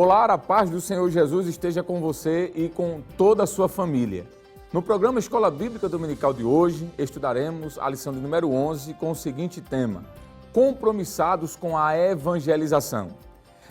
Olá, a paz do Senhor Jesus esteja com você e com toda a sua família. No programa Escola Bíblica Dominical de hoje, estudaremos a lição de número 11 com o seguinte tema: Compromissados com a evangelização.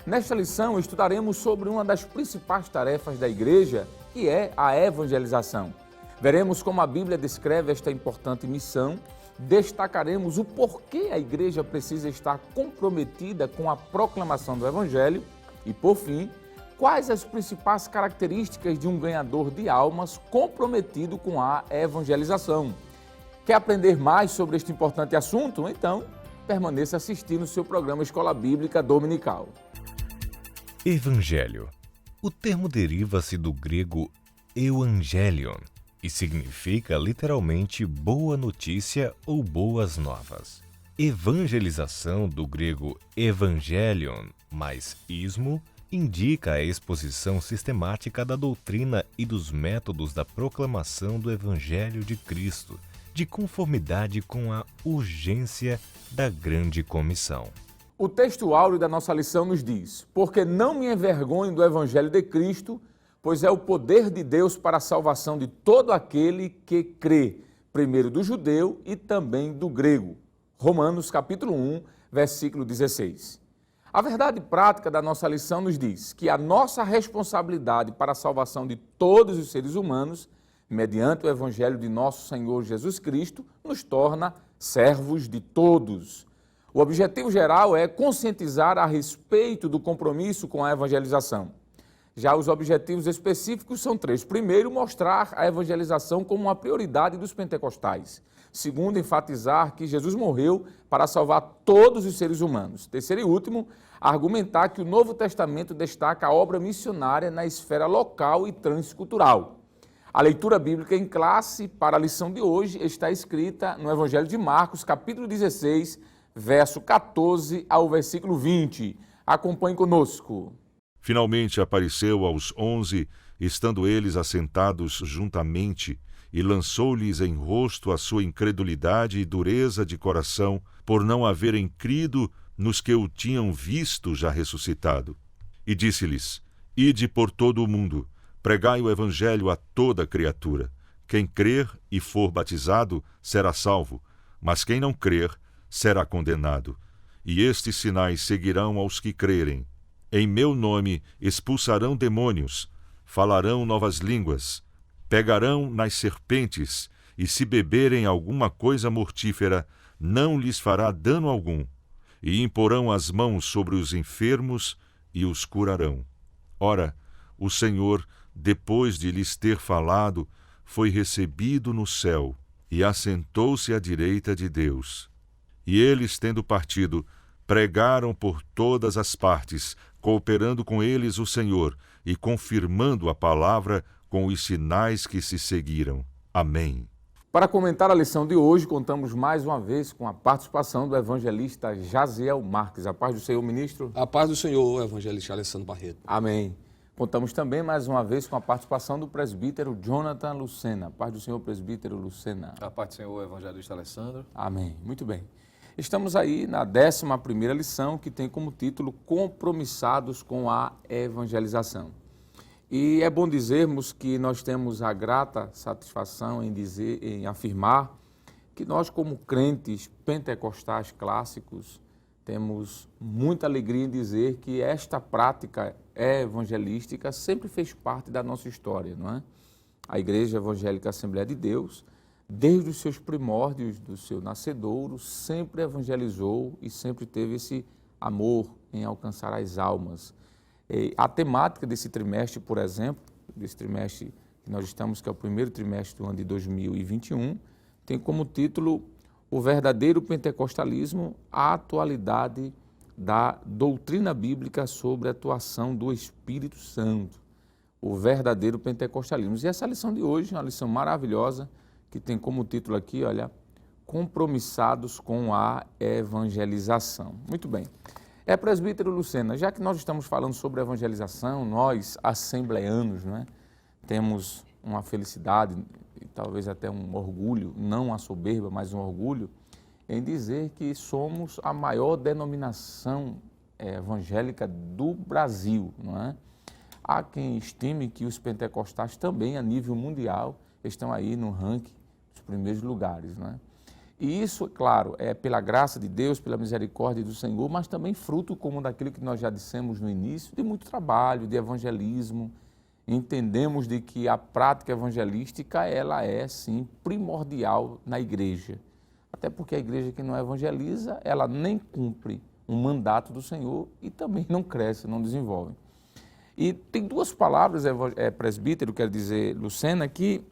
Nesta lição, estudaremos sobre uma das principais tarefas da igreja, que é a evangelização. Veremos como a Bíblia descreve esta importante missão, destacaremos o porquê a igreja precisa estar comprometida com a proclamação do Evangelho e, por fim, quais as principais características de um ganhador de almas comprometido com a evangelização. Quer aprender mais sobre este importante assunto? Então, permaneça assistindo o seu programa Escola Bíblica Dominical. Evangelho. O termo deriva-se do grego euangelion e significa literalmente boa notícia ou boas novas. Evangelização, do grego evangelion mais ismo, indica a exposição sistemática da doutrina e dos métodos da proclamação do Evangelho de Cristo, de conformidade com a urgência da grande comissão. O texto áureo da nossa lição nos diz: porque não me envergonho do Evangelho de Cristo, pois é o poder de Deus para a salvação de todo aquele que crê, primeiro do judeu e também do grego. Romanos capítulo 1, versículo 16. A verdade prática da nossa lição nos diz que a nossa responsabilidade para a salvação de todos os seres humanos, mediante o Evangelho de nosso Senhor Jesus Cristo, nos torna servos de todos. O objetivo geral é conscientizar a respeito do compromisso com a evangelização. Já os objetivos específicos são três. Primeiro, mostrar a evangelização como uma prioridade dos pentecostais. Segundo, enfatizar que Jesus morreu para salvar todos os seres humanos. Terceiro e último, argumentar que o Novo Testamento destaca a obra missionária na esfera local e transcultural. A leitura bíblica em classe para a lição de hoje está escrita no Evangelho de Marcos, capítulo 16, verso 14 ao versículo 20. Acompanhe conosco. Finalmente apareceu aos 11, estando eles assentados juntamente, e lançou-lhes em rosto a sua incredulidade e dureza de coração, por não haverem crido nos que o tinham visto já ressuscitado. E disse-lhes: Ide por todo o mundo, pregai o evangelho a toda criatura. Quem crer e for batizado será salvo, mas quem não crer será condenado. E estes sinais seguirão aos que crerem. Em meu nome expulsarão demônios, falarão novas línguas, pegarão nas serpentes, e se beberem alguma coisa mortífera, não lhes fará dano algum, e imporão as mãos sobre os enfermos e os curarão. Ora, o Senhor, depois de lhes ter falado, foi recebido no céu, e assentou-se à direita de Deus. E eles, tendo partido, pregaram por todas as partes, cooperando com eles o Senhor e confirmando a palavra com os sinais que se seguiram. Amém. Para comentar a lição de hoje, contamos mais uma vez com a participação do evangelista Jaziel Marques. A paz do Senhor, ministro. A paz do Senhor, evangelista Alessandro Barreto. Amém. Contamos também mais uma vez com a participação do presbítero Jonathan Lucena. A paz do Senhor, presbítero Lucena. A paz do Senhor, evangelista Alessandro. Amém. Muito bem. Estamos aí na 11ª lição, que tem como título Compromissados com a evangelização. E é bom dizermos que nós temos a grata satisfação em afirmar que nós, como crentes pentecostais clássicos, temos muita alegria em dizer que esta prática evangelística sempre fez parte da nossa história, não é? A Igreja Evangélica Assembleia de Deus, desde os seus primórdios, do seu nascedouro, sempre evangelizou e sempre teve esse amor em alcançar as almas. A temática desse trimestre, por exemplo, desse trimestre que nós estamos, que é o primeiro trimestre do ano de 2021, tem como título O Verdadeiro Pentecostalismo, a atualidade da doutrina bíblica sobre a atuação do Espírito Santo. O verdadeiro pentecostalismo. E essa lição de hoje é uma lição maravilhosa, que tem como título aqui, olha, Compromissados com a evangelização. Muito bem. Presbítero Lucena, já que nós estamos falando sobre evangelização, nós, assembleanos, né, temos uma felicidade e talvez até um orgulho, não a soberba, mas um orgulho, em dizer que somos a maior denominação evangélica do Brasil, não é? Há quem estime que os pentecostais também, a nível mundial, estão aí no ranking dos primeiros lugares, não é? E isso, claro, é pela graça de Deus, pela misericórdia do Senhor, mas também fruto, como daquilo que nós já dissemos no início, de muito trabalho, de evangelismo. Entendemos de que a prática evangelística, ela é, sim, primordial na igreja. Até porque a igreja que não evangeliza, ela nem cumpre um mandato do Senhor e também não cresce, não desenvolve. E tem duas palavras, presbítero, quer dizer, Lucena, que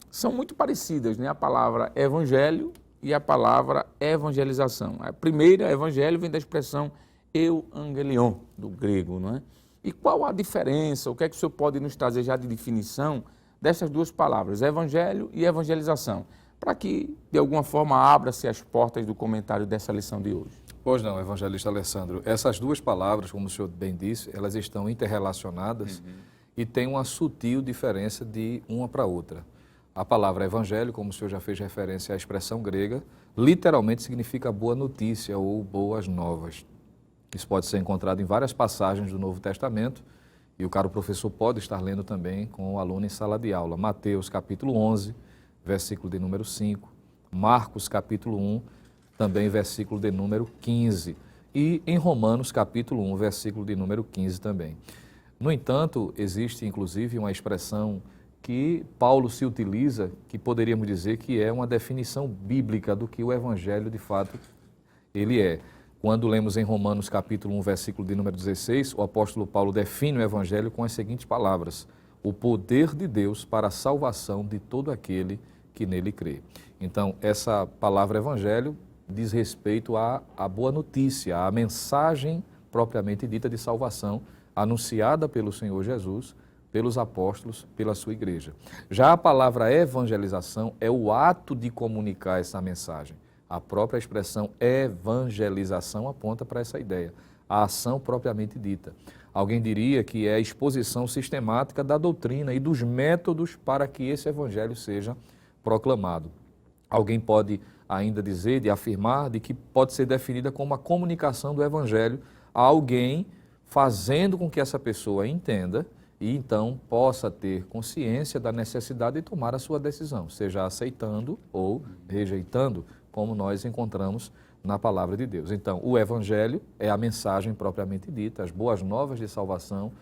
são muito parecidas, né? A palavra evangelho e a palavra evangelização. A primeira, evangelho, vem da expressão euangelion, do grego, não é? E qual a diferença, o que é que o senhor pode nos trazer já de definição dessas duas palavras, evangelho e evangelização, para que, de alguma forma, abra-se as portas do comentário dessa lição de hoje? Pois não, evangelista Alessandro. Essas duas palavras, como o senhor bem disse, elas estão interrelacionadas e têm uma sutil diferença de uma para outra. A palavra evangelho, como o senhor já fez referência à expressão grega, literalmente significa boa notícia ou boas novas. Isso pode ser encontrado em várias passagens do Novo Testamento e o caro professor pode estar lendo também com o aluno em sala de aula. Mateus capítulo 11, versículo de número 5, Marcos capítulo 1, também versículo de número 15 e em Romanos capítulo 1, versículo de número 15 também. No entanto, existe inclusive uma expressão que Paulo se utiliza, que poderíamos dizer que é uma definição bíblica do que o evangelho de fato ele é. Quando lemos em Romanos capítulo 1, versículo de número 16, o apóstolo Paulo define o evangelho com as seguintes palavras: o poder de Deus para a salvação de todo aquele que nele crê. Então, essa palavra evangelho diz respeito à boa notícia, à mensagem propriamente dita de salvação, anunciada pelo Senhor Jesus, pelos apóstolos, pela sua igreja. Já a palavra evangelização é o ato de comunicar essa mensagem. A própria expressão evangelização aponta para essa ideia, a ação propriamente dita. Alguém diria que é a exposição sistemática da doutrina e dos métodos para que esse evangelho seja proclamado. Alguém pode ainda dizer, de afirmar, de que pode ser definida como a comunicação do evangelho a alguém, fazendo com que essa pessoa entenda e então possa ter consciência da necessidade de tomar a sua decisão, seja aceitando ou rejeitando, como nós encontramos na palavra de Deus. Então, o evangelho é a mensagem propriamente dita, as boas novas de salvação,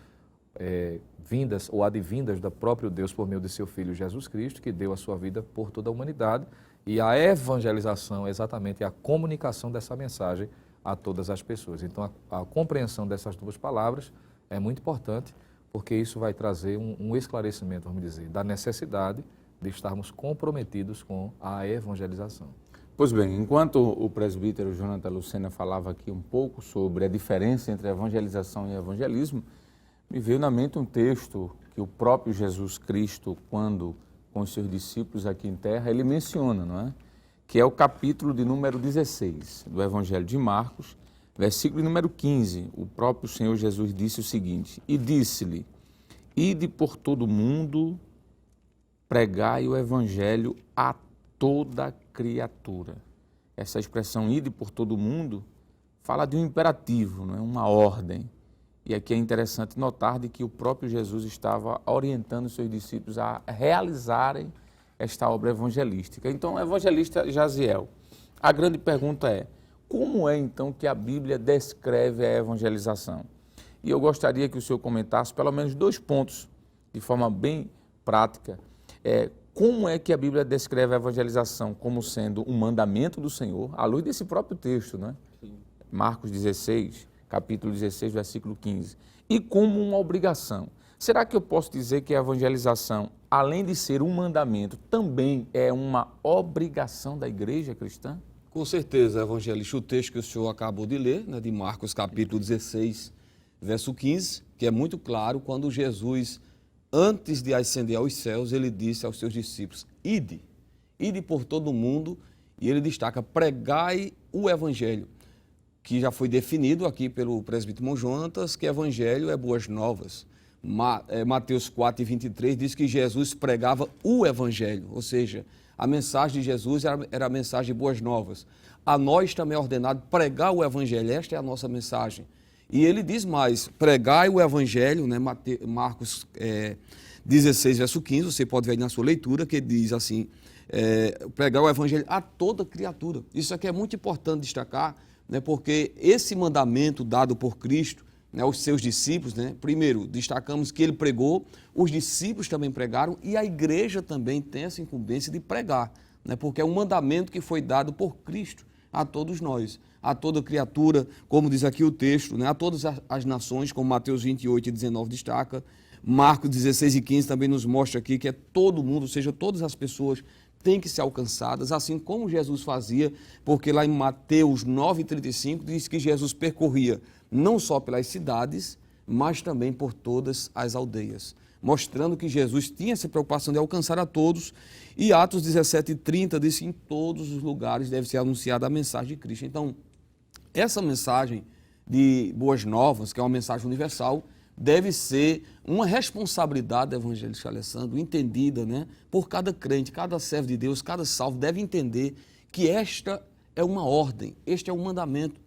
vindas ou advindas do próprio Deus por meio de seu Filho Jesus Cristo, que deu a sua vida por toda a humanidade, e a evangelização é exatamente a comunicação dessa mensagem a todas as pessoas. Então, a compreensão dessas duas palavras é muito importante, porque isso vai trazer um esclarecimento, vamos dizer, da necessidade de estarmos comprometidos com a evangelização. Pois bem, enquanto o presbítero Jonathan Lucena falava aqui um pouco sobre a diferença entre evangelização e evangelismo, me veio na mente um texto que o próprio Jesus Cristo, quando com os seus discípulos aqui em terra, ele menciona, não é? Que é o capítulo de número 16 do Evangelho de Marcos, versículo número 15. O próprio Senhor Jesus disse o seguinte: e disse-lhe, ide por todo o mundo, pregai o Evangelho a toda criatura. Essa expressão ide por todo o mundo fala de um imperativo, não é? Uma ordem. E aqui é interessante notar de que o próprio Jesus estava orientando os seus discípulos a realizarem esta obra evangelística. Então, evangelista Jaziel, a grande pergunta é, como é então que a Bíblia descreve a evangelização? E eu gostaria que o senhor comentasse pelo menos 2 pontos, de forma bem prática. Como é que a Bíblia descreve a evangelização como sendo um mandamento do Senhor, à luz desse próprio texto, né? Marcos 16, capítulo 16, versículo 15. E como uma obrigação. Será que eu posso dizer que a evangelização, além de ser um mandamento, também é uma obrigação da igreja cristã? Com certeza, evangelista, o texto que o senhor acabou de ler, né, de Marcos capítulo 16, verso 15, que é muito claro, quando Jesus, antes de ascender aos céus, ele disse aos seus discípulos, ide por todo o mundo, e ele destaca, pregai o evangelho, que já foi definido aqui pelo presbítero Jonatas, que evangelho é boas novas. Mateus 4, 23 diz que Jesus pregava o evangelho, ou seja, a mensagem de Jesus era a mensagem de boas novas. A nós também é ordenado pregar o evangelho, esta é a nossa mensagem. E ele diz mais, pregai o evangelho, né, Marcos 16, verso 15, você pode ver aí na sua leitura, que diz assim, pregar o evangelho a toda criatura. Isso aqui é muito importante destacar, né, porque esse mandamento dado por Cristo, né, aos seus discípulos, né, primeiro, destacamos que ele pregou, os discípulos também pregaram e a igreja também tem essa incumbência de pregar, né, porque é um mandamento que foi dado por Cristo a todos nós, a toda criatura, como diz aqui o texto, né, a todas as nações, como Mateus 28 e 19 destaca, Marcos 16 e 15 também nos mostra aqui que é todo mundo, ou seja, todas as pessoas têm que ser alcançadas, assim como Jesus fazia, porque lá em Mateus 9,35 diz que Jesus percorria não só pelas cidades, mas também por todas as aldeias, mostrando que Jesus tinha essa preocupação de alcançar a todos, e Atos 17,30 diz que em todos os lugares deve ser anunciada a mensagem de Cristo. Então, essa mensagem de boas novas, que é uma mensagem universal, deve ser uma responsabilidade do evangelista Alessandro, entendida, né, por cada crente, cada servo de Deus, cada salvo deve entender que esta é uma ordem, este é um mandamento.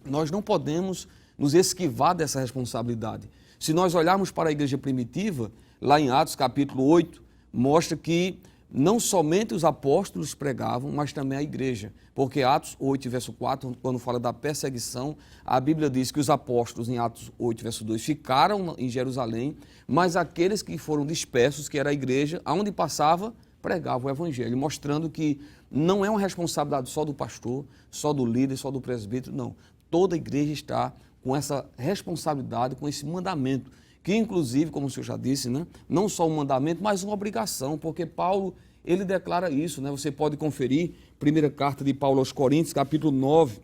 Nós não podemos nos esquivar dessa responsabilidade. Se nós olharmos para a igreja primitiva, lá em Atos capítulo 8, mostra que não somente os apóstolos pregavam, mas também a igreja. Porque Atos 8, verso 4, quando fala da perseguição, a Bíblia diz que os apóstolos, em Atos 8, verso 2, ficaram em Jerusalém, mas aqueles que foram dispersos, que era a igreja, aonde passava, pregavam o evangelho, mostrando que não é uma responsabilidade só do pastor, só do líder, só do presbítero, não. Toda a igreja está com essa responsabilidade, com esse mandamento, que inclusive, como o senhor já disse, né, não só um mandamento, mas uma obrigação, porque Paulo, ele declara isso, né, você pode conferir, primeira carta de Paulo aos Coríntios, capítulo 9,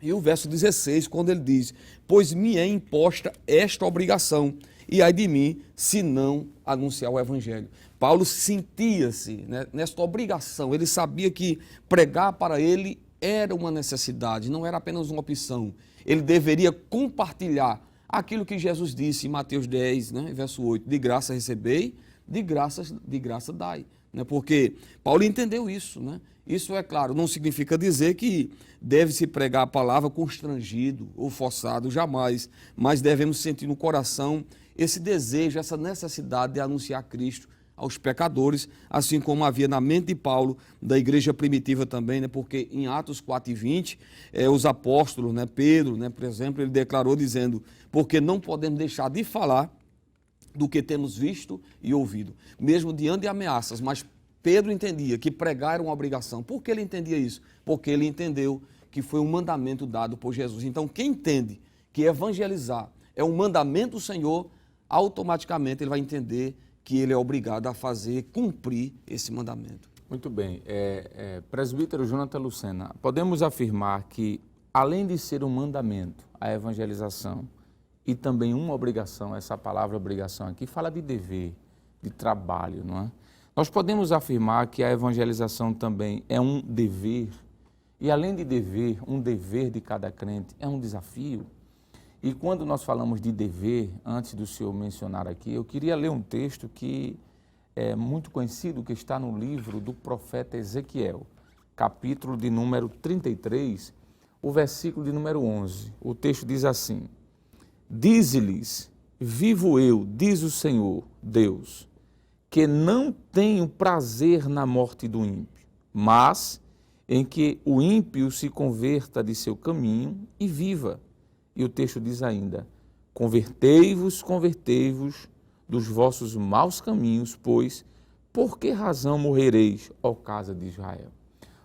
e o verso 16, quando ele diz, pois me é imposta esta obrigação, e ai de mim, se não anunciar o evangelho. Paulo sentia-se, né, nesta obrigação, ele sabia que pregar para ele era uma necessidade, não era apenas uma opção, ele deveria compartilhar aquilo que Jesus disse em Mateus 10, né, verso 8, de graça recebei, de graça dai. Né, porque Paulo entendeu isso. Né? Isso, é claro, não significa dizer que deve-se pregar a palavra constrangido ou forçado, jamais. Mas devemos sentir no coração esse desejo, essa necessidade de anunciar Cristo aos pecadores, assim como havia na mente de Paulo, da igreja primitiva também, né? Porque em Atos 4:20, os apóstolos, né? Pedro, né? Por exemplo, ele declarou dizendo, porque não podemos deixar de falar do que temos visto e ouvido, mesmo diante de ameaças, mas Pedro entendia que pregar era uma obrigação. Por que ele entendia isso? Porque ele entendeu que foi um mandamento dado por Jesus. Então, quem entende que evangelizar é um mandamento do Senhor, automaticamente ele vai entender que ele é obrigado a fazer, cumprir esse mandamento. Muito bem. Presbítero Jonathan Lucena, podemos afirmar que, além de ser um mandamento, a evangelização, e também uma obrigação, essa palavra obrigação aqui fala de dever, de trabalho, não é? Nós podemos afirmar que a evangelização também é um dever, e além de dever, um dever de cada crente, é um desafio. E quando nós falamos de dever, antes do senhor mencionar aqui, eu queria ler um texto que é muito conhecido, que está no livro do profeta Ezequiel, capítulo de número 33, o versículo de número 11. O texto diz assim, dize-lhes, vivo eu, diz o Senhor, Deus, que não tenho prazer na morte do ímpio, mas em que o ímpio se converta de seu caminho e viva. E o texto diz ainda, convertei-vos dos vossos maus caminhos, pois por que razão morrereis, ó casa de Israel?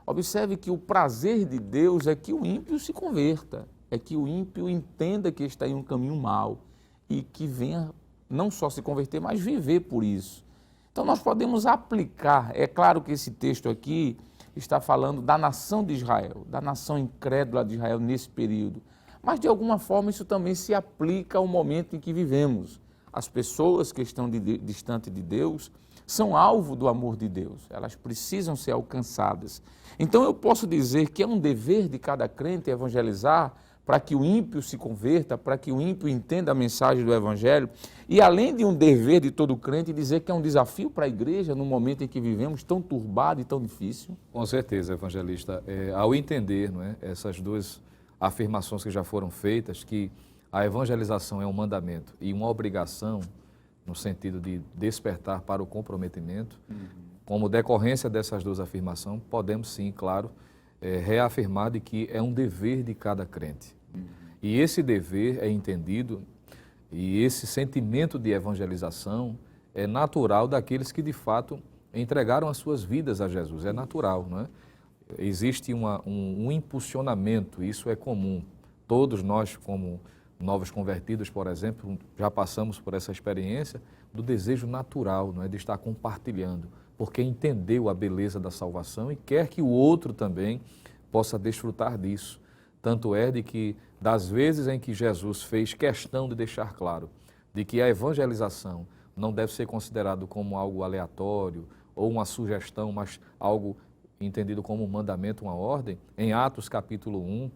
Observe que o prazer de Deus é que o ímpio se converta, é que o ímpio entenda que está em um caminho mau e que venha não só se converter, mas viver por isso. Então nós podemos aplicar, é claro que esse texto aqui está falando da nação de Israel, da nação incrédula de Israel nesse período, mas de alguma forma isso também se aplica ao momento em que vivemos. As pessoas que estão distante de Deus são alvo do amor de Deus, elas precisam ser alcançadas. Então eu posso dizer que é um dever de cada crente evangelizar para que o ímpio se converta, para que o ímpio entenda a mensagem do Evangelho, e além de um dever de todo crente, dizer que é um desafio para a igreja no momento em que vivemos tão turbado e tão difícil. Com certeza, evangelista, ao entender, não é, essas duas afirmações que já foram feitas, que A evangelização é um mandamento e uma obrigação no sentido de despertar para o comprometimento. Como decorrência dessas duas afirmações, podemos sim, claro, reafirmar de que é um dever de cada crente. E esse dever é entendido e esse sentimento de evangelização é natural daqueles que de fato entregaram as suas vidas a Jesus. É natural, não é? Existe um impulsionamento, isso é comum. Todos nós, como novos convertidos, por exemplo, já passamos por essa experiência do desejo natural, não é, de estar compartilhando, porque entendeu a beleza da salvação e quer que o outro também possa desfrutar disso. Tanto é de que, das vezes em que Jesus fez questão de deixar claro de que a evangelização não deve ser considerado como algo aleatório ou uma sugestão, mas algo entendido como um mandamento, uma ordem, em Atos capítulo 1,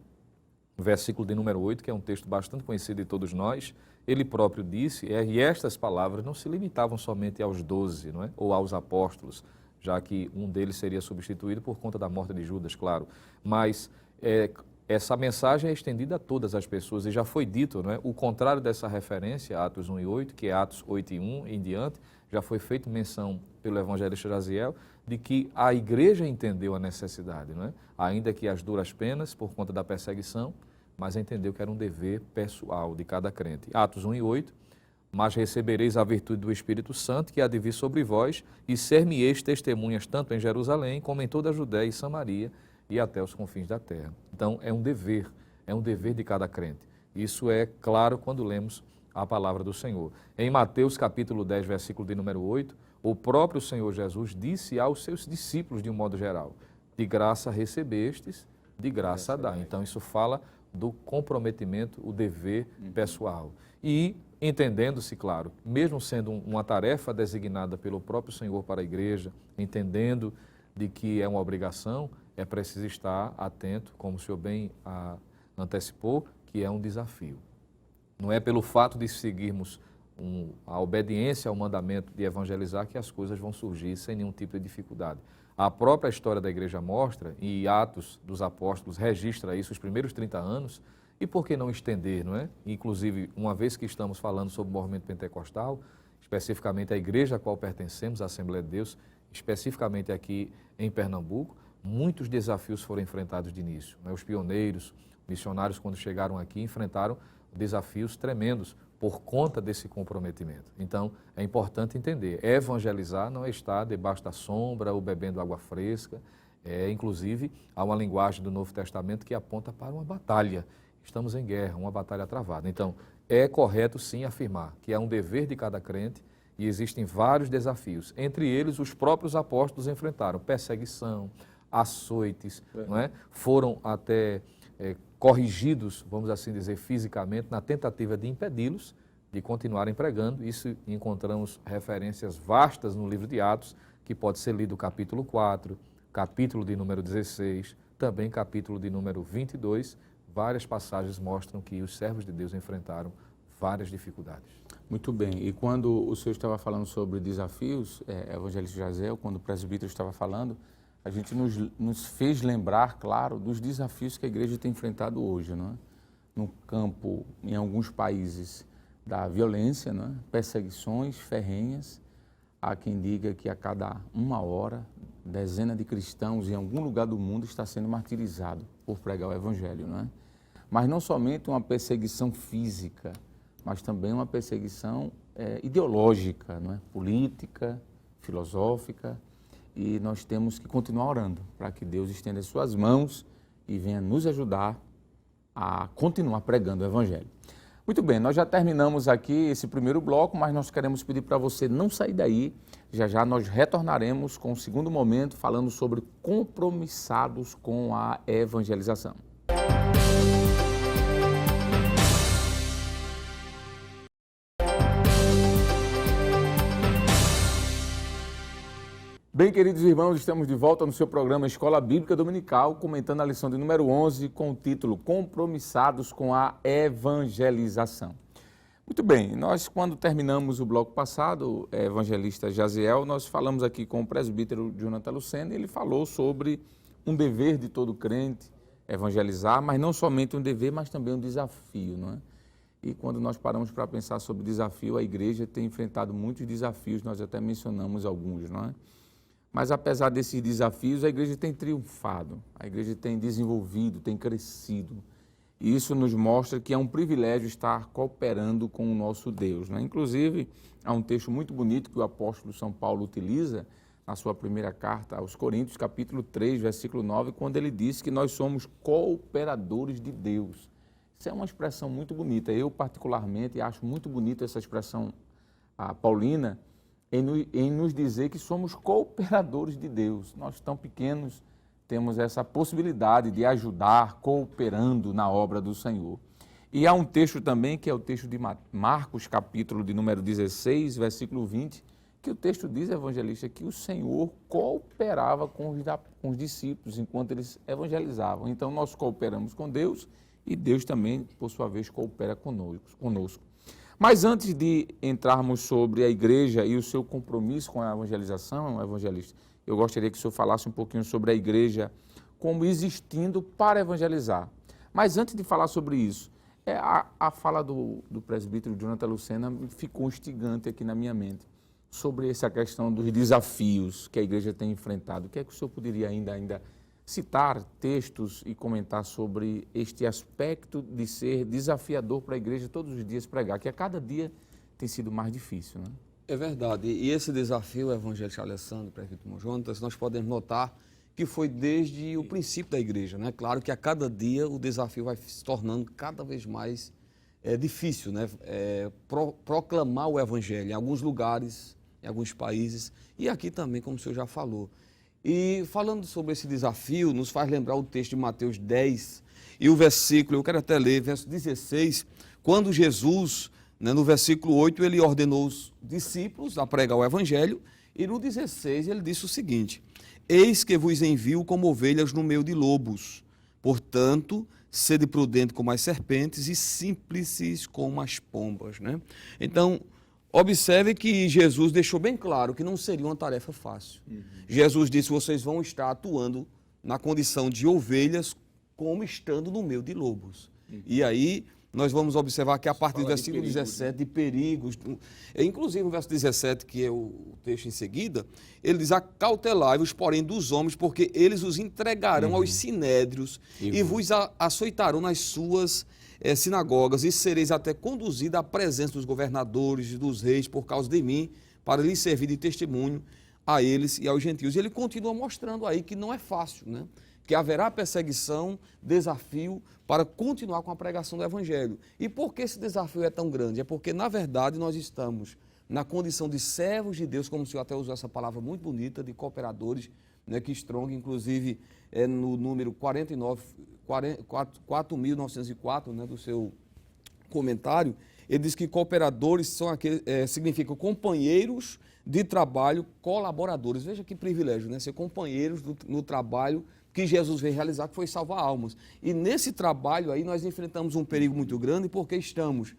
versículo de número 8, que é um texto bastante conhecido de todos nós, ele próprio disse, e estas palavras não se limitavam somente aos 12, não é? Ou aos apóstolos, já que um deles seria substituído por conta da morte de Judas, claro, mas essa mensagem é estendida a todas as pessoas e já foi dito, não é? O contrário dessa referência, Atos 1 e 8, que é Atos 8 e 1 em diante, já foi feita menção pelo evangelista Jaziel de que a igreja entendeu a necessidade, não é? Ainda que as duras penas por conta da perseguição, mas entendeu que era um dever pessoal de cada crente. Atos 1 e 8, mas recebereis a virtude do Espírito Santo que há de vir sobre vós e ser-me-eis testemunhas tanto em Jerusalém como em toda a Judéia e Samaria e até os confins da terra. Então é um dever de cada crente. Isso é claro quando lemos a palavra do Senhor. Em Mateus capítulo 10, versículo de número 8, o próprio Senhor Jesus disse aos seus discípulos de um modo geral, de graça recebestes, de graça dá. Então isso fala do comprometimento, o dever pessoal. E entendendo-se, claro, mesmo sendo uma tarefa designada pelo próprio Senhor para a igreja, entendendo de que é uma obrigação, é preciso estar atento, como o senhor bem antecipou, que é um desafio. Não é pelo fato de seguirmos a obediência ao mandamento de evangelizar que as coisas vão surgir sem nenhum tipo de dificuldade. A própria história da igreja mostra, e Atos dos Apóstolos registra isso, os primeiros 30 anos, e por que não estender, não é? Inclusive, uma vez que estamos falando sobre o movimento pentecostal, especificamente a igreja a qual pertencemos, a Assembleia de Deus, especificamente aqui em Pernambuco, muitos desafios foram enfrentados de início, né? Os pioneiros, missionários, quando chegaram aqui, enfrentaram desafios tremendos por conta desse comprometimento. Então, é importante entender, evangelizar não é estar debaixo da sombra ou bebendo água fresca, inclusive, há uma linguagem do Novo Testamento que aponta para uma batalha. Estamos em guerra, uma batalha travada. Então, é correto sim afirmar que é um dever de cada crente e existem vários desafios. Entre eles, os próprios apóstolos enfrentaram perseguição, açoites, não é? Foram até corrigidos, vamos assim dizer, fisicamente, na tentativa de impedi-los de continuarem pregando. Isso encontramos referências vastas no livro de Atos, que pode ser lido capítulo 4, capítulo de número 16, também capítulo de número 22. Várias passagens mostram que os servos de Deus enfrentaram várias dificuldades. Muito bem. E quando o senhor estava falando sobre desafios, evangelista Jaziel, quando o presbítero estava falando, a gente nos fez lembrar, claro, dos desafios que a igreja tem enfrentado hoje, não é? No campo, em alguns países, da violência, não é? Perseguições ferrenhas. Há quem diga que a cada uma hora, dezenas de cristãos em algum lugar do mundo está sendo martirizado por pregar o evangelho, não é? Mas não somente uma perseguição física, mas também uma perseguição ideológica, não é? Política, filosófica. E nós temos que continuar orando para que Deus estenda as suas mãos e venha nos ajudar a continuar pregando o Evangelho. Muito bem, nós já terminamos aqui esse primeiro bloco, mas nós queremos pedir para você não sair daí. Já já nós retornaremos com o segundo momento falando sobre compromissados com a evangelização. Bem, queridos irmãos, estamos de volta no seu programa Escola Bíblica Dominical, comentando a lição de número 11, com o título Compromissados com a Evangelização. Muito bem, nós quando terminamos o bloco passado, evangelista Jaziel, nós falamos aqui com o presbítero Jonathan Lucena, ele falou sobre um dever de todo crente evangelizar, mas não somente um dever, mas também um desafio, não é? E quando nós paramos para pensar sobre desafio, a igreja tem enfrentado muitos desafios, nós até mencionamos alguns, não é? Mas apesar desses desafios, a igreja tem triunfado, a igreja tem desenvolvido, tem crescido. E isso nos mostra que é um privilégio estar cooperando com o nosso Deus, né? Inclusive, há um texto muito bonito que o apóstolo São Paulo utiliza na sua primeira carta aos Coríntios, capítulo 3, versículo 9, quando ele diz que nós somos cooperadores de Deus. Isso é uma expressão muito bonita. Eu, particularmente, acho muito bonita essa expressão paulina em nos dizer que somos cooperadores de Deus. Nós, tão pequenos, temos essa possibilidade de ajudar, cooperando na obra do Senhor. E há um texto também, que é o texto de Marcos, capítulo de número 16, versículo 20, que o texto diz, evangelista, que o Senhor cooperava com os discípulos enquanto eles evangelizavam. Então, nós cooperamos com Deus e Deus também, por sua vez, coopera conosco. Mas antes de entrarmos sobre a igreja e o seu compromisso com a evangelização, evangelista, eu gostaria que o senhor falasse um pouquinho sobre a igreja como existindo para evangelizar. Mas antes de falar sobre isso, a fala do presbítero Jonathan Lucena ficou instigante aqui na minha mente, sobre essa questão dos desafios que a igreja tem enfrentado. O que é que o senhor poderia ainda citar textos e comentar sobre este aspecto de ser desafiador para a igreja todos os dias pregar, que a cada dia tem sido mais difícil, né? É verdade. E esse desafio, evangelista Alessandro, presbítero Jonas, nós podemos notar que foi desde o princípio da igreja, né? Claro que a cada dia o desafio vai se tornando cada vez mais difícil, né? Proclamar o evangelho em alguns lugares, em alguns países, e aqui também, como o senhor já falou. E falando sobre esse desafio, nos faz lembrar o texto de Mateus 10 e o versículo, eu quero até ler, verso 16, quando Jesus, né, no versículo 8, ele ordenou os discípulos a pregar o evangelho, e no 16 ele disse o seguinte: eis que vos envio como ovelhas no meio de lobos, portanto, sede prudente como as serpentes e simples como as pombas, né? Então, observe que Jesus deixou bem claro que não seria uma tarefa fácil. Jesus disse, vocês vão estar atuando na condição de ovelhas como estando no meio de lobos. E aí nós vamos observar que a partir do versículo 17, de perigos, inclusive no verso 17, que é o texto em seguida, ele diz, acautelai-vos, porém, dos homens, porque eles os entregarão aos sinédrios e vos açoitarão nas suas sinagogas, e sereis até conduzido à presença dos governadores e dos reis por causa de mim, para lhes servir de testemunho a eles e aos gentios. E ele continua mostrando aí que não é fácil, né? Que haverá perseguição, desafio para continuar com a pregação do evangelho. E por que esse desafio é tão grande? É porque, na verdade, nós estamos na condição de servos de Deus, como o senhor até usou essa palavra muito bonita, de cooperadores, né, que Strong, inclusive, no número 4.904, né, do seu comentário, ele diz que cooperadores são aqueles, significam companheiros de trabalho, colaboradores. Veja que privilégio, né? Ser companheiros no trabalho que Jesus veio realizar, que foi salvar almas. E nesse trabalho aí nós enfrentamos um perigo muito grande, porque estamos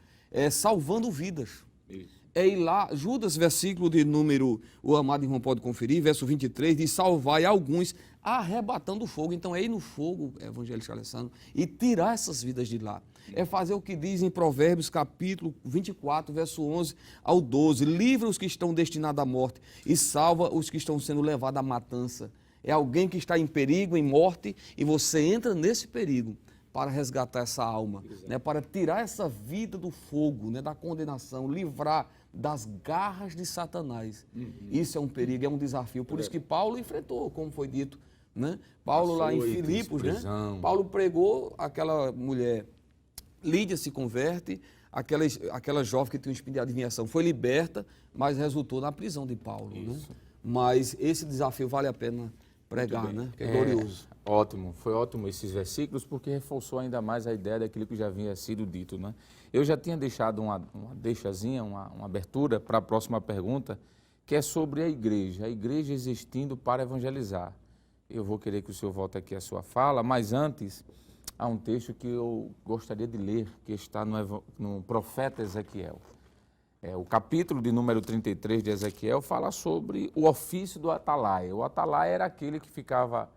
salvando vidas. Isso. E lá, Judas, versículo de número, o amado irmão pode conferir, verso 23, diz, salvai alguns arrebatando o fogo. Então é ir no fogo, evangelista Alessandro, e tirar essas vidas de lá. É fazer o que diz em Provérbios, capítulo 24, verso 11 ao 12, livra os que estão destinados à morte e salva os que estão sendo levados à matança. É alguém que está em perigo, em morte, e você entra nesse perigo para resgatar essa alma, né, para tirar essa vida do fogo, né, da condenação, livrar das garras de Satanás. Isso é um perigo, é um desafio. Por isso que Paulo enfrentou, como foi dito, né? Paulo lá em Filipos, né? Paulo pregou, aquela mulher, Lídia se converte, aquela jovem que tinha um espírito de adivinhação foi liberta, mas resultou na prisão de Paulo. Né? Mas esse desafio vale a pena pregar, né? Que é glorioso. Ótimo, foi ótimo esses versículos, porque reforçou ainda mais a ideia daquilo que já havia sido dito, né? Eu já tinha deixado uma deixazinha, uma abertura para a próxima pergunta, que é sobre a igreja existindo para evangelizar. Eu vou querer que o senhor volte aqui à sua fala, mas antes, há um texto que eu gostaria de ler, que está no profeta Ezequiel. O capítulo de número 33 de Ezequiel fala sobre o ofício do atalaia. O atalaia era aquele que ficava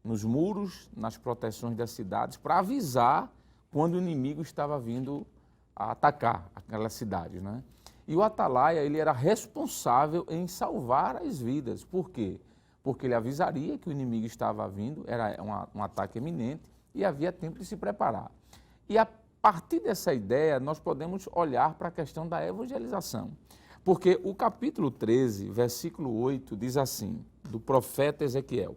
nos muros, nas proteções das cidades, para avisar quando o inimigo estava vindo atacar aquelas cidades, né? E o atalaia, ele era responsável em salvar as vidas. Por quê? Porque ele avisaria que o inimigo estava vindo, era um ataque iminente e havia tempo de se preparar. E a partir dessa ideia, nós podemos olhar para a questão da evangelização. Porque o capítulo 13, versículo 8, diz assim, do profeta Ezequiel: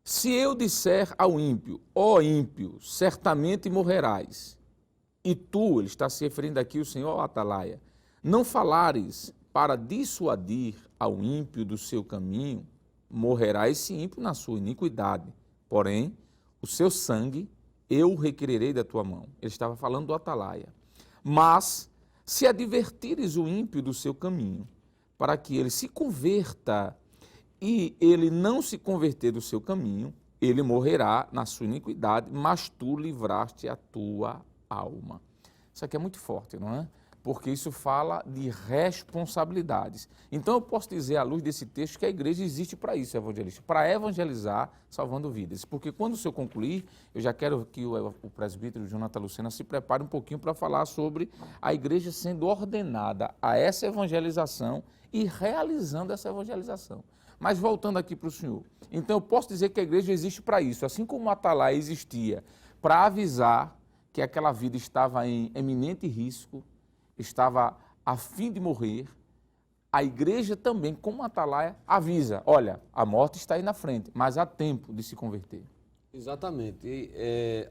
se eu disser ao ímpio, ó ímpio, certamente morrerás, e tu, ele está se referindo aqui o Senhor atalaia, não falares para dissuadir ao ímpio do seu caminho, morrerá esse ímpio na sua iniquidade, porém, o seu sangue eu o requererei da tua mão. Ele estava falando do atalaia. Mas, se advertires o ímpio do seu caminho, para que ele se converta e ele não se converter do seu caminho, ele morrerá na sua iniquidade, mas tu livraste a tua alma. Isso aqui é muito forte, não é? Porque isso fala de responsabilidades. Então eu posso dizer, à luz desse texto, que a igreja existe para isso, evangelista, para evangelizar, salvando vidas. Porque quando o senhor concluir, eu já quero que o presbítero Jonathan Lucena se prepare um pouquinho para falar sobre a igreja sendo ordenada a essa evangelização e realizando essa evangelização. Mas voltando aqui para o senhor, então eu posso dizer que a igreja existe para isso, assim como o atalaia existia para avisar que aquela vida estava em eminente risco, estava a fim de morrer, a igreja também, como atalaia, avisa, olha, a morte está aí na frente, mas há tempo de se converter. Exatamente.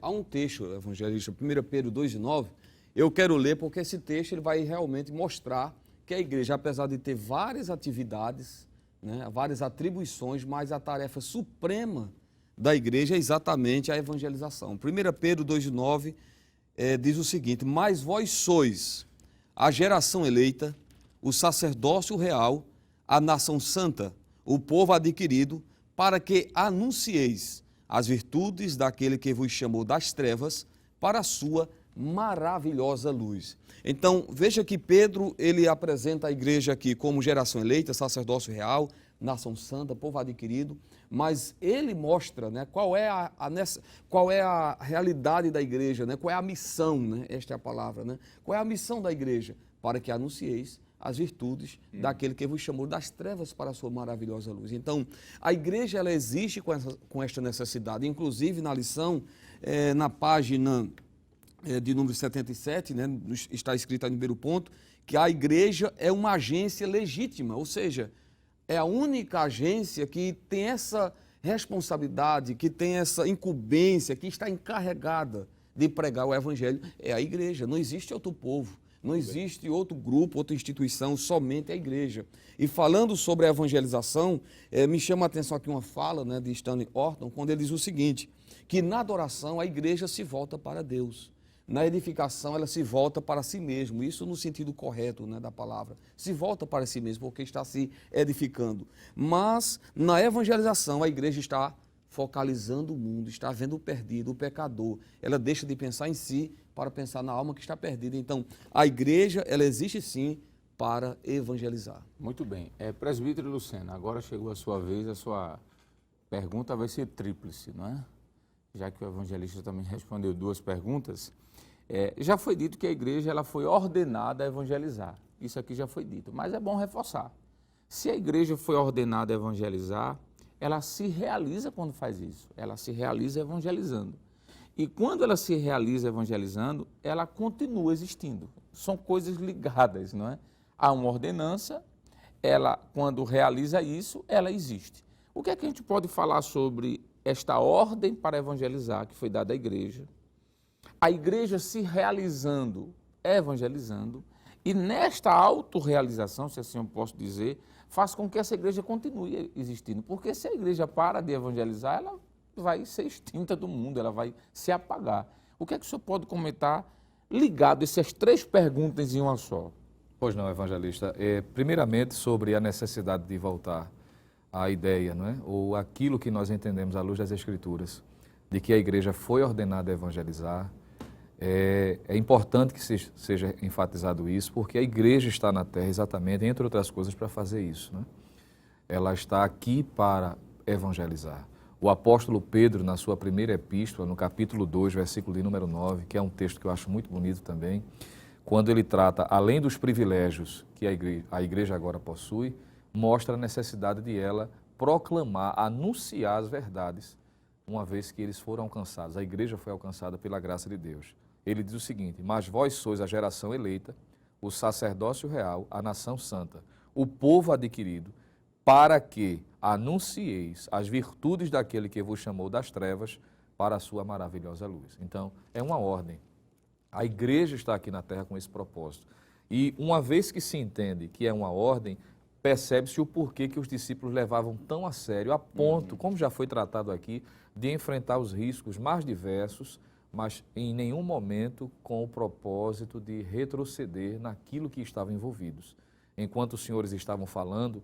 Há um texto, evangelista, 1 Pedro 2,9, eu quero ler porque esse texto ele vai realmente mostrar que a igreja, apesar de ter várias atividades, né, várias atribuições, mas a tarefa suprema da igreja é exatamente a evangelização. 1 Pedro 2,9 diz o seguinte: mas vós sois a geração eleita, o sacerdócio real, a nação santa, o povo adquirido, para que anuncieis as virtudes daquele que vos chamou das trevas para a sua maravilhosa luz. Então, veja que Pedro, ele apresenta a igreja aqui como geração eleita, sacerdócio real, nação santa, povo adquirido, mas ele mostra, né, qual é a realidade da igreja, né, qual é a missão, né, esta é a palavra, né, qual é a missão da igreja? Para que anuncieis as virtudes daquele que vos chamou das trevas para a sua maravilhosa luz. Então, a igreja, ela existe com esta necessidade, inclusive na lição, na página de número 77, né, está escrito aí no primeiro ponto, que a igreja é uma agência legítima, ou seja, é a única agência que tem essa responsabilidade, que tem essa incumbência, que está encarregada de pregar o evangelho, é a igreja. Não existe outro povo, não existe outro grupo, outra instituição, somente a igreja. E falando sobre a evangelização, me chama a atenção aqui uma fala, né, de Stanley Orton, quando ele diz o seguinte, que na adoração a igreja se volta para Deus. Na edificação, ela se volta para si mesmo, isso no sentido correto, né, da palavra. Se volta para si mesmo, porque está se edificando. Mas, na evangelização, a igreja está focalizando o mundo, está vendo o perdido, o pecador. Ela deixa de pensar em si para pensar na alma que está perdida. Então, a igreja, ela existe sim para evangelizar. Muito bem. Presbítero Lucena, agora chegou a sua vez, a sua pergunta vai ser tríplice, não é? Já que o evangelista também respondeu 2 perguntas. Já foi dito que a igreja ela foi ordenada a evangelizar. Isso aqui já foi dito, mas é bom reforçar. Se a igreja foi ordenada a evangelizar, ela se realiza quando faz isso. Ela se realiza evangelizando. E quando ela se realiza evangelizando, ela continua existindo. São coisas ligadas, não é? Há uma ordenança, ela, quando realiza isso, ela existe. O que é que a gente pode falar sobre esta ordem para evangelizar que foi dada à igreja? A igreja se realizando, evangelizando, e nesta autorrealização, se assim eu posso dizer, faz com que essa igreja continue existindo. Porque se a igreja para de evangelizar, ela vai ser extinta do mundo, ela vai se apagar. O que é que o senhor pode comentar ligado a essas 3 perguntas em uma só? Pois não, evangelista. Primeiramente, sobre a necessidade de voltar à ideia, não é? Ou aquilo que nós entendemos à luz das Escrituras, de que a igreja foi ordenada a evangelizar. É importante que seja enfatizado isso, porque a igreja está na terra exatamente, entre outras coisas, para fazer isso, né? Ela está aqui para evangelizar. O apóstolo Pedro, na sua primeira epístola, no capítulo 2, versículo de número 9, que é um texto que eu acho muito bonito também, quando ele trata, além dos privilégios que a igreja agora possui, mostra a necessidade de ela proclamar, anunciar as verdades, uma vez que eles foram alcançados. A igreja foi alcançada pela graça de Deus. Ele diz o seguinte: mas vós sois a geração eleita, o sacerdócio real, a nação santa, o povo adquirido, para que anuncieis as virtudes daquele que vos chamou das trevas para a sua maravilhosa luz. Então, é uma ordem. A igreja está aqui na terra com esse propósito. E uma vez que se entende que é uma ordem, percebe-se o porquê que os discípulos levavam tão a sério, a ponto, como já foi tratado aqui, de enfrentar os riscos mais diversos, mas em nenhum momento com o propósito de retroceder naquilo que estavam envolvidos. Enquanto os senhores estavam falando,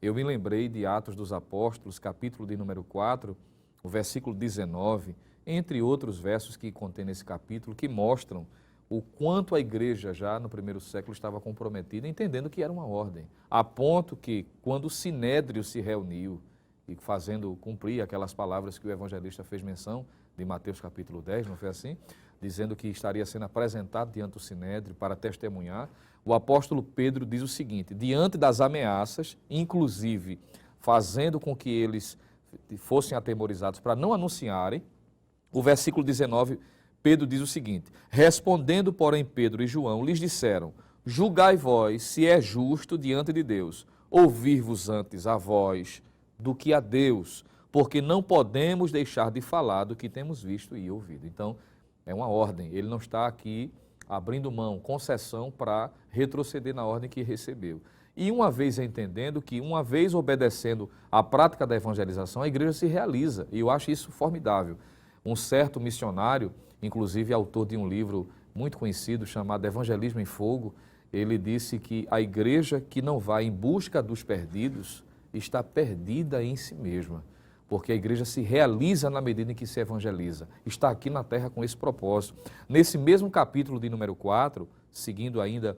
eu me lembrei de Atos dos Apóstolos, capítulo de número 4, o versículo 19, entre outros versos que contém nesse capítulo, que mostram o quanto a igreja já no primeiro século estava comprometida, entendendo que era uma ordem, a ponto que quando o Sinédrio se reuniu e fazendo cumprir aquelas palavras que o evangelista fez menção, de Mateus capítulo 10, não foi assim? Dizendo que estaria sendo apresentado diante do Sinédrio para testemunhar, o apóstolo Pedro diz o seguinte: diante das ameaças, inclusive fazendo com que eles fossem atemorizados para não anunciarem, o versículo 19, Pedro diz o seguinte: respondendo, porém, Pedro e João lhes disseram: julgai vós se é justo diante de Deus ouvir-vos antes a vós do que a Deus, porque não podemos deixar de falar do que temos visto e ouvido. Então, é uma ordem, ele não está aqui abrindo mão, concessão para retroceder na ordem que recebeu. E uma vez entendendo que, uma vez obedecendo à prática da evangelização, a igreja se realiza, e eu acho isso formidável. Um certo missionário, inclusive autor de um livro muito conhecido chamado Evangelismo em Fogo, ele disse que a igreja que não vai em busca dos perdidos está perdida em si mesma, porque a igreja se realiza na medida em que se evangeliza. Está aqui na terra com esse propósito. Nesse mesmo capítulo de número 4, seguindo ainda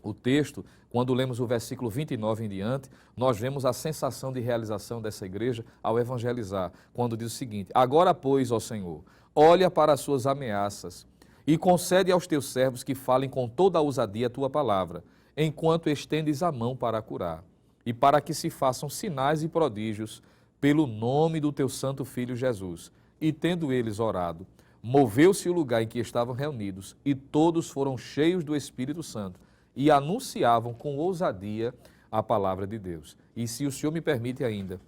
o texto, quando lemos o versículo 29 em diante, nós vemos a sensação de realização dessa igreja ao evangelizar, quando diz o seguinte: agora, pois, ó Senhor, olha para as suas ameaças e concede aos teus servos que falem com toda a ousadia a tua palavra, enquanto estendes a mão para curar, e para que se façam sinais e prodígios pelo nome do teu santo Filho Jesus. E tendo eles orado, moveu-se o lugar em que estavam reunidos, e todos foram cheios do Espírito Santo, e anunciavam com ousadia a palavra de Deus. E se o Senhor me permite ainda,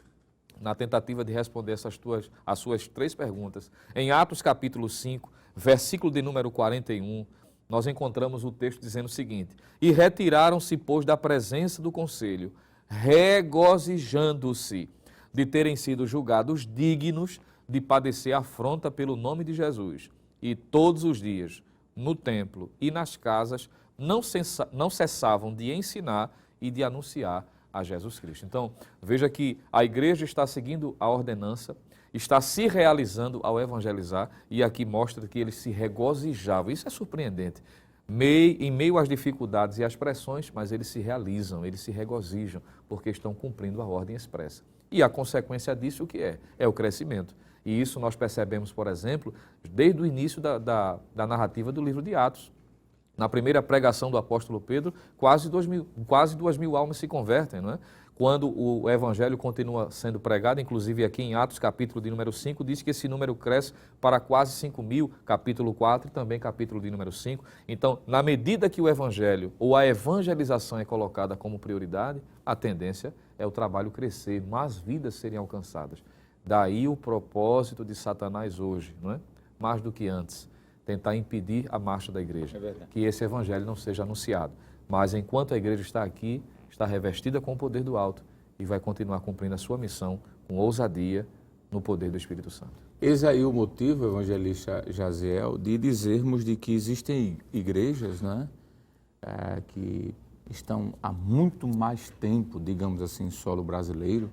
na tentativa de responder as suas 3 perguntas, em Atos capítulo 5, versículo de número 41, nós encontramos o texto dizendo o seguinte: e retiraram-se, pois, da presença do conselho, regozijando-se de terem sido julgados dignos de padecer afronta pelo nome de Jesus. E todos os dias, no templo e nas casas, não cessavam de ensinar e de anunciar a Jesus Cristo. Então, veja que a igreja está seguindo a ordenança, está se realizando ao evangelizar, e aqui mostra que eles se regozijavam. Isso é surpreendente. Em meio às dificuldades e às pressões, mas eles se realizam, eles se regozijam, porque estão cumprindo a ordem expressa. E a consequência disso o que é? É o crescimento. E isso nós percebemos, por exemplo, desde o início da narrativa do livro de Atos. Na primeira pregação do apóstolo Pedro, quase 2.000 almas se convertem, não é? Quando o evangelho continua sendo pregado, inclusive aqui em Atos capítulo de número 5, diz que esse número cresce para quase 5.000, capítulo 4 e também capítulo de número 5. Então, na medida que o evangelho ou a evangelização é colocada como prioridade, a tendência é o trabalho crescer, mais vidas serem alcançadas. Daí o propósito de Satanás hoje, não é? Mais do que antes, tentar impedir a marcha da igreja, que esse evangelho não seja anunciado. Mas enquanto a igreja está aqui, está revestida com o poder do alto e vai continuar cumprindo a sua missão com ousadia no poder do Espírito Santo. Eis aí o motivo, evangelista Jaziel, de dizermos de que existem igrejas, né, que estão há muito mais tempo, digamos assim, em solo brasileiro.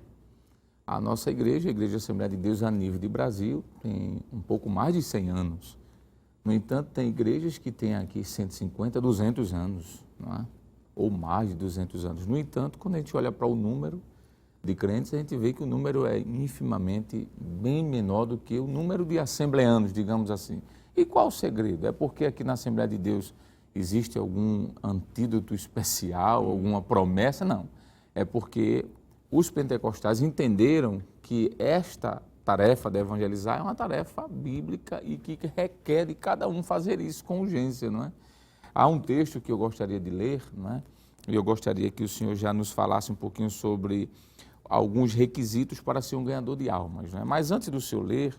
A nossa igreja, a Igreja Assembleia de Deus a nível de Brasil, tem um pouco mais de 100 anos. No entanto, tem igrejas que têm aqui 150, 200 anos, não é? Ou mais de 200 anos. No entanto, quando a gente olha para o número, de crentes, a gente vê que o número é infimamente bem menor do que o número de assembleanos, digamos assim. E qual o segredo? É porque aqui na Assembleia de Deus existe algum antídoto especial, alguma promessa? Não. É porque os pentecostais entenderam que esta tarefa de evangelizar é uma tarefa bíblica e que requer de cada um fazer isso com urgência, não é? Há um texto que eu gostaria de ler, não é? E eu gostaria que o senhor já nos falasse um pouquinho sobre alguns requisitos para ser um ganhador de almas, não é? Mas antes do senhor ler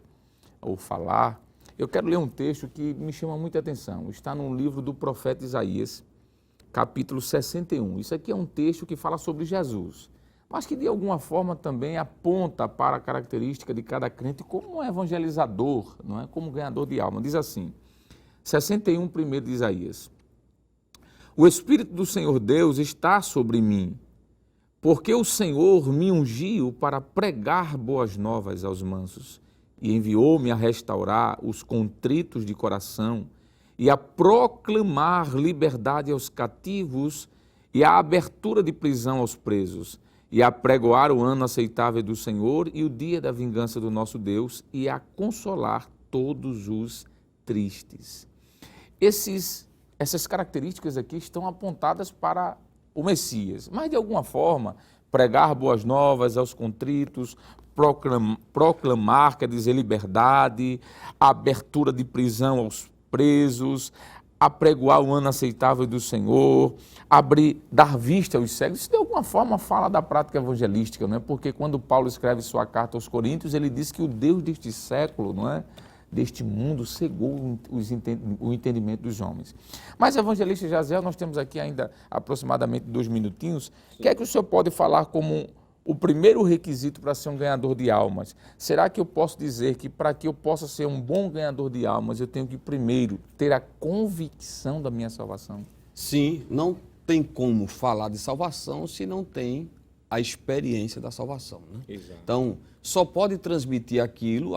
ou falar, eu quero ler um texto que me chama muita atenção. Está no livro do profeta Isaías, capítulo 61. Isso aqui é um texto que fala sobre Jesus, mas que de alguma forma também aponta para a característica de cada crente como um evangelizador, não é? Como ganhador de alma. Diz assim, 61, primeiro de Isaías: O Espírito do Senhor Deus está sobre mim, porque o Senhor me ungiu para pregar boas novas aos mansos e enviou-me a restaurar os contritos de coração e a proclamar liberdade aos cativos e a abertura de prisão aos presos, e a pregoar o ano aceitável do Senhor e o dia da vingança do nosso Deus, e a consolar todos os tristes. Essas características aqui estão apontadas para o Messias, mas de alguma forma, pregar boas novas aos contritos, proclamar, quer dizer, liberdade, a abertura de prisão aos presos, apregoar o ano aceitável do Senhor, dar vista aos cegos. Isso de alguma forma fala da prática evangelística, não é? Porque quando Paulo escreve sua carta aos Coríntios, ele diz que o Deus deste século, não é? Deste mundo, cegou o entendimento dos homens. Mas, evangelista Jaziel, nós temos aqui ainda aproximadamente 2 minutinhos. O que é que o senhor pode falar como o primeiro requisito para ser um ganhador de almas? Será que eu posso dizer que para que eu possa ser um bom ganhador de almas, eu tenho que primeiro ter a convicção da minha salvação? Sim, não tem como falar de salvação se não tem a experiência da salvação, né? Exato. Então, só pode transmitir aquilo,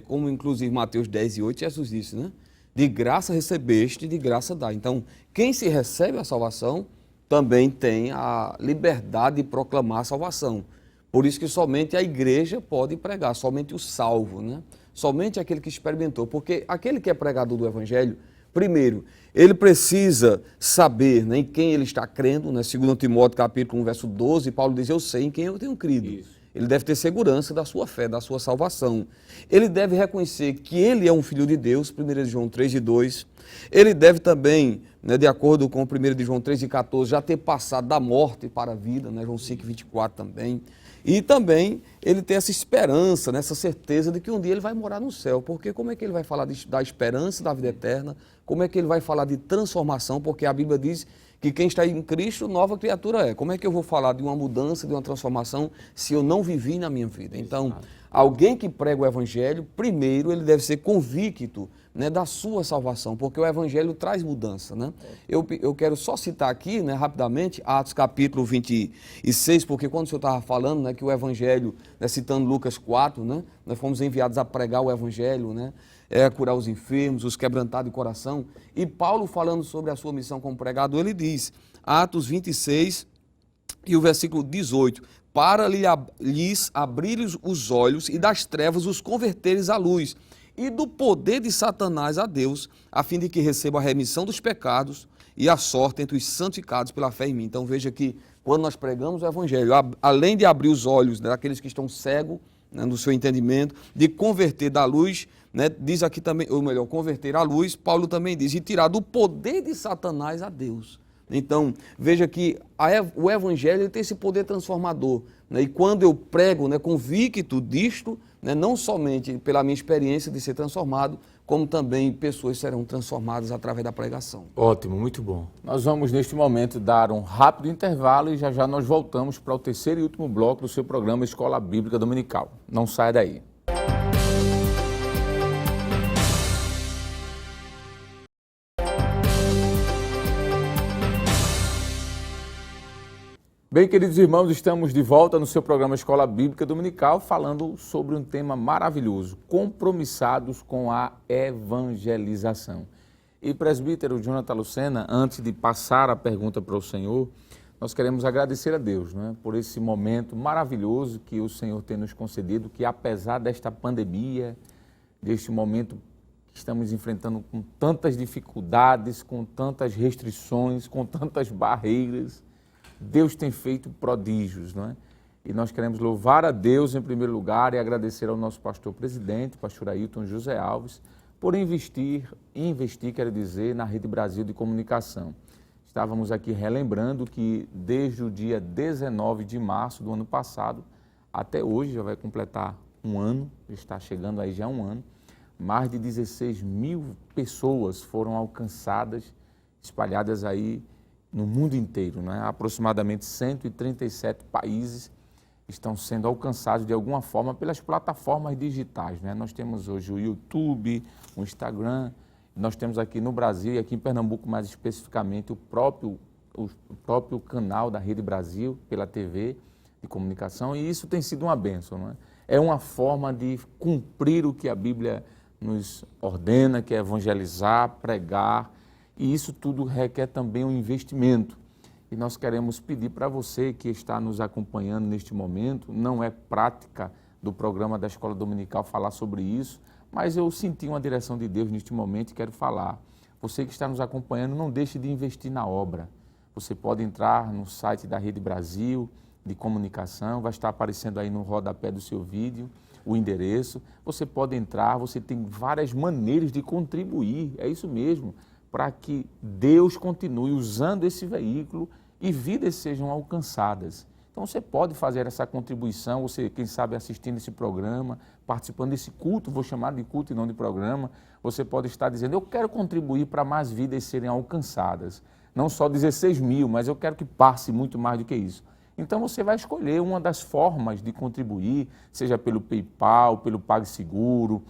como inclusive Mateus 10:8, Jesus disse, né? De graça recebeste, de graça dá. Então, quem se recebe a salvação também tem a liberdade de proclamar a salvação. Por isso que somente a igreja pode pregar, somente o salvo, né? Somente aquele que experimentou. Porque aquele que é pregador do evangelho, primeiro, ele precisa saber, né, em quem ele está crendo, né? 2 Timóteo capítulo 1, verso 12, Paulo diz, eu sei em quem eu tenho crido. Isso. Ele deve ter segurança da sua fé, da sua salvação. Ele deve reconhecer que ele é um filho de Deus, 1 João 3:2. Ele deve também, né, de acordo com 1 João 3:14, já ter passado da morte para a vida, né, João 5:24 também. E também ele tem essa esperança, né, essa certeza de que um dia ele vai morar no céu. Porque como é que ele vai falar da esperança da vida eterna? Como é que ele vai falar de transformação? Porque a Bíblia diz que quem está em Cristo, nova criatura é. Como é que eu vou falar de uma mudança, de uma transformação, se eu não vivi na minha vida? Então, alguém que prega o Evangelho, primeiro ele deve ser convicto, né, da sua salvação, porque o Evangelho traz mudança, né? Eu quero só citar aqui, né, rapidamente, Atos capítulo 26, porque quando o senhor estava falando, né, que o Evangelho, né, citando Lucas 4, né, nós fomos enviados a pregar o Evangelho, né, curar os enfermos, os quebrantados de coração. E Paulo, falando sobre a sua missão como pregador, ele diz, Atos 26 e o versículo 18, para lhes abrir os olhos e das trevas os converteres à luz, e do poder de Satanás a Deus, a fim de que receba a remissão dos pecados e a sorte entre os santificados pela fé em mim. Então veja que quando nós pregamos o Evangelho, além de abrir os olhos daqueles que estão cegos, né, no seu entendimento, de converter da luz, né, diz aqui também, ou melhor, converter à luz, Paulo também diz, e tirar do poder de Satanás a Deus. Então, veja que o Evangelho tem esse poder transformador, né, e quando eu prego, né, convicto disto, né, não somente pela minha experiência de ser transformado, como também pessoas serão transformadas através da pregação. Ótimo, muito bom. Nós vamos neste momento dar um rápido intervalo e já já nós voltamos para o terceiro e último bloco do seu programa Escola Bíblica Dominical. Não saia daí. Bem, queridos irmãos, estamos de volta no seu programa Escola Bíblica Dominical, falando sobre um tema maravilhoso, compromissados com a evangelização. E presbítero Jonathan Lucena, antes de passar a pergunta para o senhor, nós queremos agradecer a Deus, né, por esse momento maravilhoso que o Senhor tem nos concedido, que apesar desta pandemia, deste momento que estamos enfrentando com tantas dificuldades, com tantas restrições, com tantas barreiras, Deus tem feito prodígios, não é? E nós queremos louvar a Deus em primeiro lugar e agradecer ao nosso pastor presidente, pastor Ailton José Alves, por investir, quero dizer, na Rede Brasil de Comunicação. Estávamos aqui relembrando que desde o dia 19 de março do ano passado até hoje, já vai completar um ano, está chegando aí já um ano, mais de 16 mil pessoas foram alcançadas, espalhadas aí no mundo inteiro, né? Aproximadamente 137 países estão sendo alcançados de alguma forma pelas plataformas digitais, né? Nós temos hoje o YouTube, o Instagram, nós temos aqui no Brasil e aqui em Pernambuco mais especificamente o próprio canal da Rede Brasil pela TV de comunicação, e isso tem sido uma bênção, não é? É uma forma de cumprir o que a Bíblia nos ordena, que é evangelizar, pregar, e isso tudo requer também um investimento. E nós queremos pedir para você que está nos acompanhando neste momento, não é prática do programa da Escola Dominical falar sobre isso, mas eu senti uma direção de Deus neste momento e quero falar. Você que está nos acompanhando, não deixe de investir na obra. Você pode entrar no site da Rede Brasil de Comunicação, vai estar aparecendo aí no rodapé do seu vídeo o endereço. Você pode entrar, você tem várias maneiras de contribuir, é isso mesmo, para que Deus continue usando esse veículo e vidas sejam alcançadas. Então você pode fazer essa contribuição, você, quem sabe, assistindo esse programa, participando desse culto, vou chamar de culto e não de programa, você pode estar dizendo, eu quero contribuir para mais vidas serem alcançadas. Não só 16 mil, mas eu quero que passe muito mais do que isso. Então você vai escolher uma das formas de contribuir, seja pelo PayPal, pelo PagSeguro,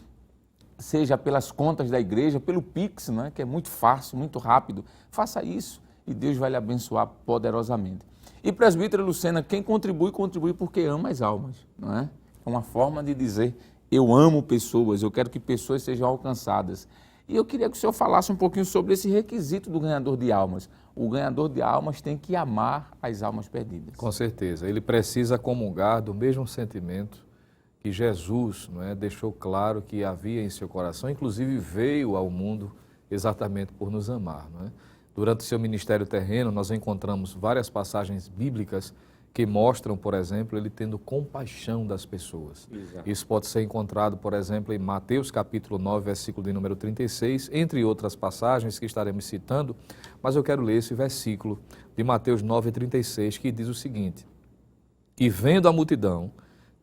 seja pelas contas da igreja, pelo Pix, né, que é muito fácil, muito rápido. Faça isso e Deus vai lhe abençoar poderosamente. E presbítero Lucena, quem contribui, contribui porque ama as almas, não é? É uma forma de dizer, eu amo pessoas, eu quero que pessoas sejam alcançadas. E eu queria que o senhor falasse um pouquinho sobre esse requisito do ganhador de almas. O ganhador de almas tem que amar as almas perdidas. Com certeza, ele precisa comungar do mesmo sentimento que Jesus, não é, deixou claro que havia em seu coração, inclusive veio ao mundo exatamente por nos amar, não é? Durante o seu ministério terreno, nós encontramos várias passagens bíblicas que mostram, por exemplo, ele tendo compaixão das pessoas. Exato. Isso pode ser encontrado, por exemplo, em Mateus capítulo 9, versículo de número 36, entre outras passagens que estaremos citando, mas eu quero ler esse versículo de Mateus 9, 36, que diz o seguinte: E vendo a multidão,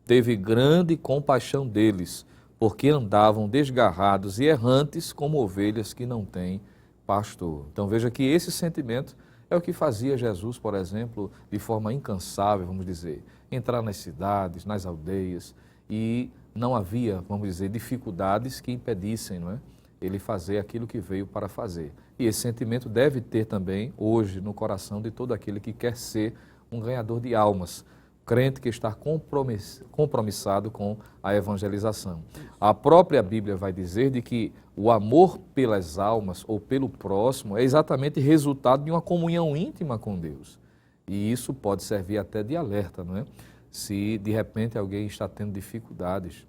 teve grande compaixão deles, porque andavam desgarrados e errantes como ovelhas que não têm pastor. Então veja que esse sentimento é o que fazia Jesus, por exemplo, de forma incansável, vamos dizer, entrar nas cidades, nas aldeias, e não havia, vamos dizer, dificuldades que impedissem, não é, ele fazer aquilo que veio para fazer. E esse sentimento deve ter também, hoje, no coração de todo aquele que quer ser um ganhador de almas, crente que está compromissado com a evangelização. A própria Bíblia vai dizer de que o amor pelas almas ou pelo próximo é exatamente resultado de uma comunhão íntima com Deus. E isso pode servir até de alerta, não é? Se de repente alguém está tendo dificuldades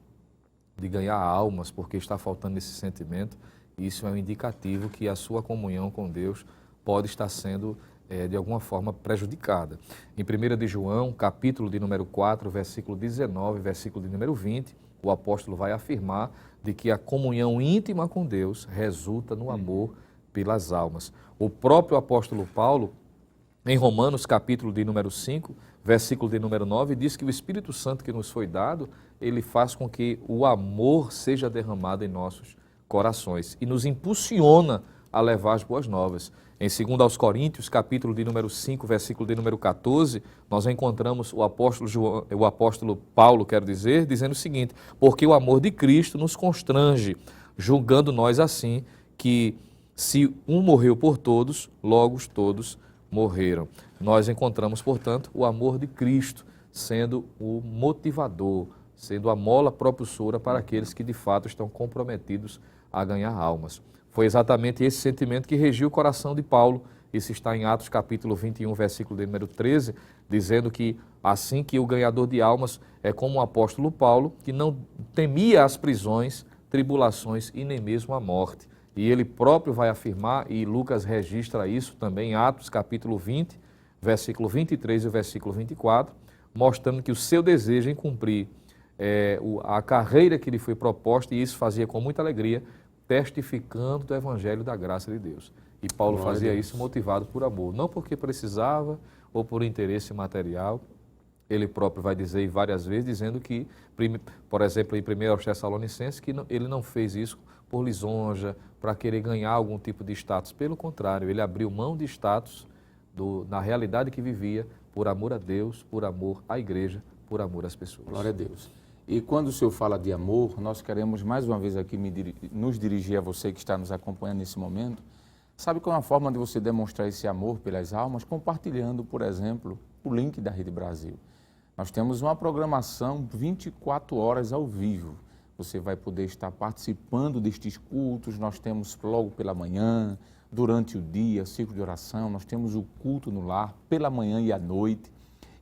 de ganhar almas porque está faltando esse sentimento, isso é um indicativo que a sua comunhão com Deus pode estar sendo de alguma forma prejudicada. Em 1 de João, capítulo de número 4, versículo 19, versículo de número 20, o apóstolo vai afirmar de que a comunhão íntima com Deus resulta no amor pelas almas. O próprio apóstolo Paulo, em Romanos, capítulo de número 5, versículo de número 9, diz que o Espírito Santo que nos foi dado, ele faz com que o amor seja derramado em nossos corações e nos impulsiona a levar as boas novas. Em 2 aos Coríntios, capítulo de número 5, versículo de número 14, nós encontramos o apóstolo Paulo, dizendo o seguinte: porque o amor de Cristo nos constrange, julgando nós assim, que se um morreu por todos, logo todos morreram. Nós encontramos, portanto, o amor de Cristo sendo o motivador, sendo a mola propulsora para aqueles que de fato estão comprometidos a ganhar almas. Foi exatamente esse sentimento que regiu o coração de Paulo Isso está em Atos capítulo 21, versículo de número 13, dizendo que assim que o ganhador de almas é como o apóstolo Paulo, que não temia as prisões, tribulações e nem mesmo a morte. E ele próprio vai afirmar, e Lucas registra isso também em Atos capítulo 20, versículo 23 e o versículo 24, mostrando que o seu desejo em cumprir a carreira que lhe foi proposta, e isso fazia com muita alegria, testificando do evangelho da graça de Deus. E Paulo fazia isso motivado por amor, não porque precisava ou por interesse material. Ele próprio vai dizer várias vezes, dizendo que, por exemplo, em 1 Tessalonicenses, que ele não fez isso por lisonja, para querer ganhar algum tipo de status. Pelo contrário, ele abriu mão de status na realidade que vivia, por amor a Deus, por amor à igreja, por amor às pessoas. Glória a Deus. E quando o Senhor fala de amor, nós queremos mais uma vez aqui nos dirigir a você que está nos acompanhando nesse momento. Sabe qual é a forma de você demonstrar esse amor pelas almas? Compartilhando, por exemplo, o link da Rede Brasil. Nós temos uma programação 24 horas ao vivo. Você vai poder estar participando destes cultos. Nós temos logo pela manhã, durante o dia, ciclo de oração. Nós temos o culto no lar, pela manhã e à noite.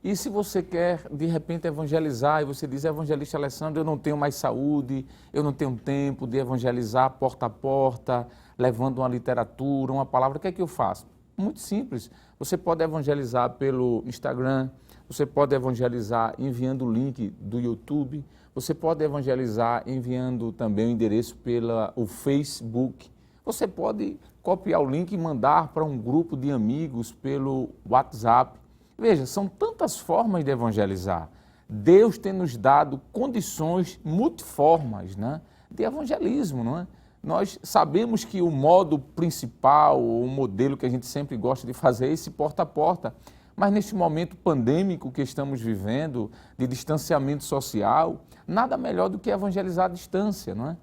E se você quer, de repente, evangelizar, e você diz, evangelista Alessandro, eu não tenho mais saúde, eu não tenho tempo de evangelizar porta a porta, levando uma literatura, uma palavra, o que é que eu faço? Muito simples. Você pode evangelizar pelo Instagram, você pode evangelizar enviando o link do YouTube, você pode evangelizar enviando também o endereço pelo Facebook, você pode copiar o link e mandar para um grupo de amigos pelo WhatsApp. Veja, são tantas formas de evangelizar. Deus tem nos dado condições multiformes, né, de evangelismo, não é? Nós sabemos que o modo principal, o modelo que a gente sempre gosta de fazer é esse porta a porta, mas neste momento pandêmico que estamos vivendo, de distanciamento social, nada melhor do que evangelizar à distância, não é?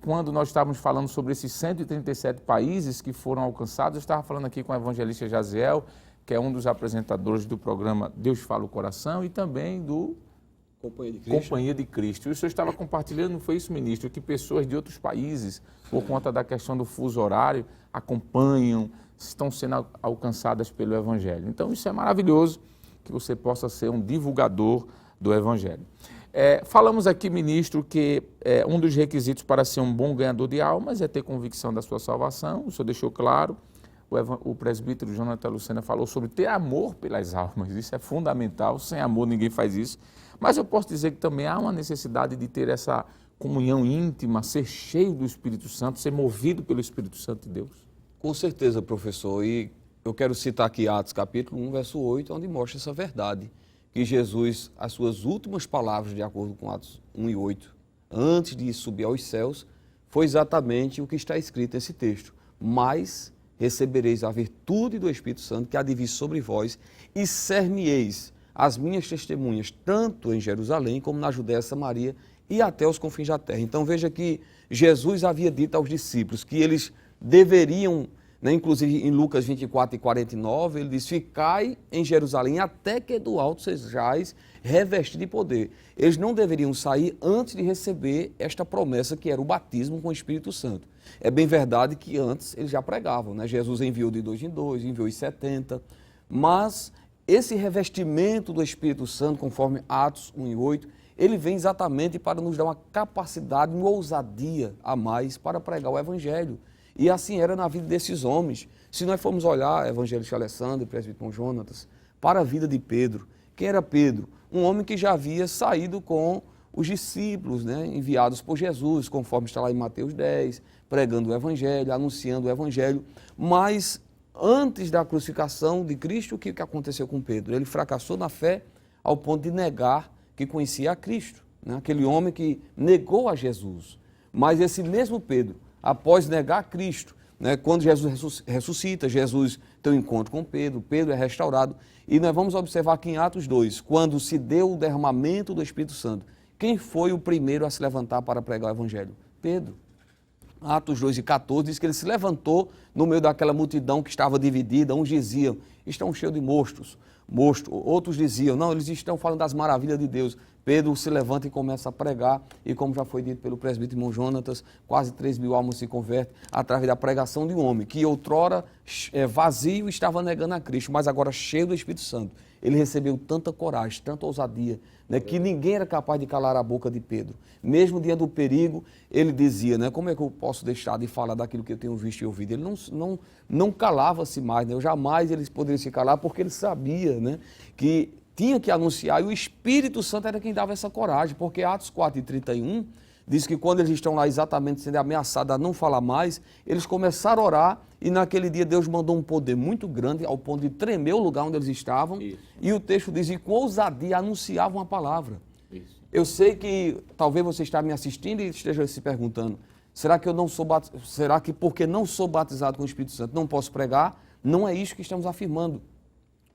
Quando nós estávamos falando sobre esses 137 países que foram alcançados, eu estava falando aqui com o evangelista Jaziel, que é um dos apresentadores do programa Deus Fala o Coração e também do Companhia de Cristo. E o senhor estava compartilhando, não foi isso, ministro, que pessoas de outros países, por conta da questão do fuso horário, acompanham, estão sendo alcançadas pelo Evangelho. Então, isso é maravilhoso, que você possa ser um divulgador do Evangelho. Falamos aqui, ministro, que um dos requisitos para ser um bom ganhador de almas é ter convicção da sua salvação. O senhor deixou claro. O presbítero Jonathan Lucena falou sobre ter amor pelas almas. Isso é fundamental. Sem amor ninguém faz isso. Mas eu posso dizer que também há uma necessidade de ter essa comunhão íntima, ser cheio do Espírito Santo, ser movido pelo Espírito Santo de Deus. Com certeza, professor. E eu quero citar aqui Atos capítulo 1, verso 8, onde mostra essa verdade. Que Jesus, as suas últimas palavras, de acordo com Atos 1 e 8, antes de subir aos céus, foi exatamente o que está escrito nesse texto. Mas recebereis a virtude do Espírito Santo que há de vir sobre vós e ser-me-eis as minhas testemunhas, tanto em Jerusalém como na Judéia, Samaria e até os confins da terra. Então veja que Jesus havia dito aos discípulos que eles deveriam, inclusive em Lucas 24 e 49, ele diz, ficai em Jerusalém até que do alto sejais revestidos de poder. Eles não deveriam sair antes de receber esta promessa que era o batismo com o Espírito Santo. É bem verdade que antes eles já pregavam, né? Jesus enviou de 2 em 2, enviou os 70, mas esse revestimento do Espírito Santo, conforme Atos 1 e 8, ele vem exatamente para nos dar uma capacidade, uma ousadia a mais para pregar o Evangelho. E assim era na vida desses homens. Se nós formos olhar, evangelista Alessandro, presbítero Jonatas, para a vida de Pedro, quem era Pedro? Um homem que já havia saído com os discípulos, né, enviados por Jesus, conforme está lá em Mateus 10, pregando o Evangelho, anunciando o Evangelho. Mas antes da crucificação de Cristo, o que aconteceu com Pedro? Ele fracassou na fé ao ponto de negar que conhecia a Cristo, né? Aquele homem que negou a Jesus. Mas esse mesmo Pedro, após negar Cristo, né, quando Jesus ressuscita, Jesus tem um encontro com Pedro, Pedro é restaurado. E nós vamos observar aqui em Atos 2, quando se deu o derramamento do Espírito Santo, quem foi o primeiro a se levantar para pregar o Evangelho? Pedro. Atos 2:14 diz que ele se levantou no meio daquela multidão que estava dividida. Uns diziam, estão cheios de monstros. Outros diziam, não, eles estão falando das maravilhas de Deus. Pedro se levanta e começa a pregar, e como já foi dito pelo presbítero irmão Jonatas, quase 3.000 almas se convertem através da pregação de um homem que outrora vazio estava negando a Cristo, mas agora cheio do Espírito Santo. Ele recebeu tanta coragem, tanta ousadia, né, que ninguém era capaz de calar a boca de Pedro. Mesmo diante do perigo, ele dizia, né, como é que eu posso deixar de falar daquilo que eu tenho visto e ouvido? Ele não calava-se mais, né, jamais ele poderia se calar, porque ele sabia, né, que tinha que anunciar, e o Espírito Santo era quem dava essa coragem, porque Atos 4:31 diz que quando eles estão lá exatamente sendo ameaçados a não falar mais, eles começaram a orar, e naquele dia Deus mandou um poder muito grande, ao ponto de tremer o lugar onde eles estavam. Isso. E o texto diz que com ousadia anunciavam a palavra. Isso. Eu sei que talvez você está me assistindo e esteja se perguntando, será que porque não sou batizado com o Espírito Santo não posso pregar? Não é isso que estamos afirmando.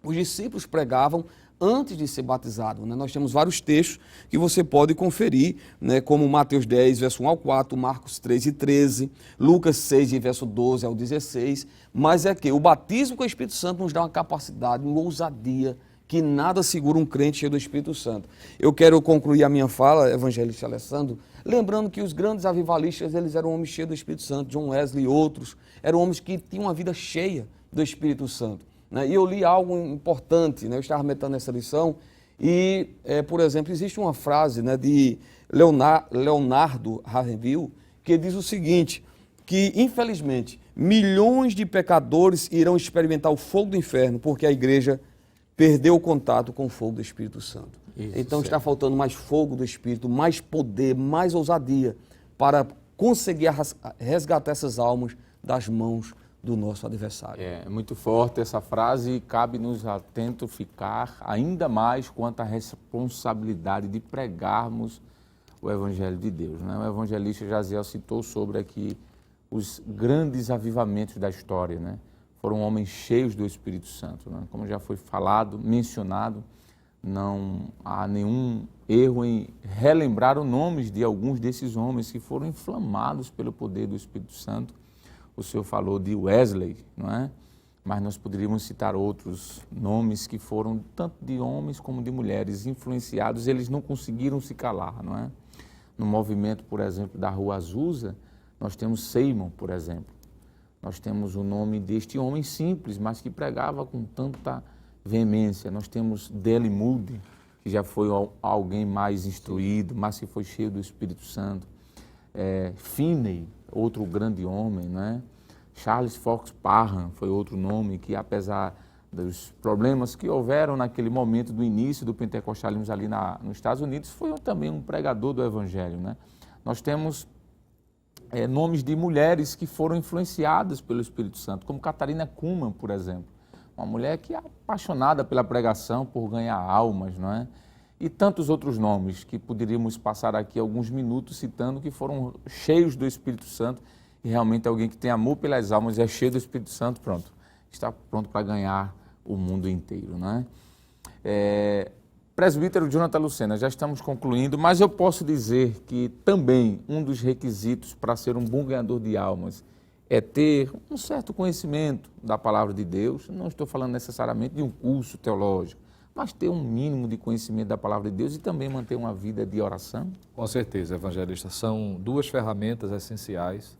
Os discípulos pregavam antes de ser batizado, né? Nós temos vários textos que você pode conferir, né? Como Mateus 10, verso 1 ao 4, Marcos 3:13, Lucas 6, verso 12 ao 16, mas é que o batismo com o Espírito Santo nos dá uma capacidade, uma ousadia, que nada segura um crente cheio do Espírito Santo. Eu quero concluir a minha fala, evangelista Alessandro, lembrando que os grandes avivalistas, eles eram homens cheios do Espírito Santo, John Wesley e outros, eram homens que tinham uma vida cheia do Espírito Santo. E eu li algo importante, né? Eu estava metendo essa lição e, por exemplo, existe uma frase, né, de Leonardo Ravenhill, que diz o seguinte, que infelizmente milhões de pecadores irão experimentar o fogo do inferno porque a igreja perdeu o contato com o fogo do Espírito Santo. Isso, então está faltando mais fogo do Espírito, mais poder, mais ousadia para conseguir resgatar essas almas das mãos do nosso adversário. É muito forte essa frase e cabe-nos atento ficar ainda mais quanto à responsabilidade de pregarmos o Evangelho de Deus, né? O evangelista Jaziel citou sobre aqui os grandes avivamentos da história, né? Foram homens cheios do Espírito Santo, né? Como já foi falado, mencionado, não há nenhum erro em relembrar os nomes de alguns desses homens que foram inflamados pelo poder do Espírito Santo. O senhor falou de Wesley, não é? Mas nós poderíamos citar outros nomes que foram tanto de homens como de mulheres influenciados, eles não conseguiram se calar, não é? No movimento, por exemplo, da Rua Azusa, nós temos Seymour, por exemplo. Nós temos o nome deste homem simples, mas que pregava com tanta veemência. Nós temos Dele Moody, que já foi alguém mais instruído, mas que foi cheio do Espírito Santo. Finney, outro grande homem, né? Charles Fox Parham foi outro nome que, apesar dos problemas que houveram naquele momento do início do pentecostalismo ali nos Estados Unidos, foi também um pregador do Evangelho, né? Nós temos nomes de mulheres que foram influenciadas pelo Espírito Santo, como Catarina Kuhlman, por exemplo, uma mulher que é apaixonada pela pregação, por ganhar almas, não é? E tantos outros nomes que poderíamos passar aqui alguns minutos citando que foram cheios do Espírito Santo, e realmente alguém que tem amor pelas almas e é cheio do Espírito Santo, pronto, está pronto para ganhar o mundo inteiro, não é? Presbítero Jonathan Lucena, já estamos concluindo, mas eu posso dizer que também um dos requisitos para ser um bom ganhador de almas é ter um certo conhecimento da palavra de Deus. Não estou falando necessariamente de um curso teológico, mas ter um mínimo de conhecimento da palavra de Deus e também manter uma vida de oração. Com certeza, evangelista, são duas ferramentas essenciais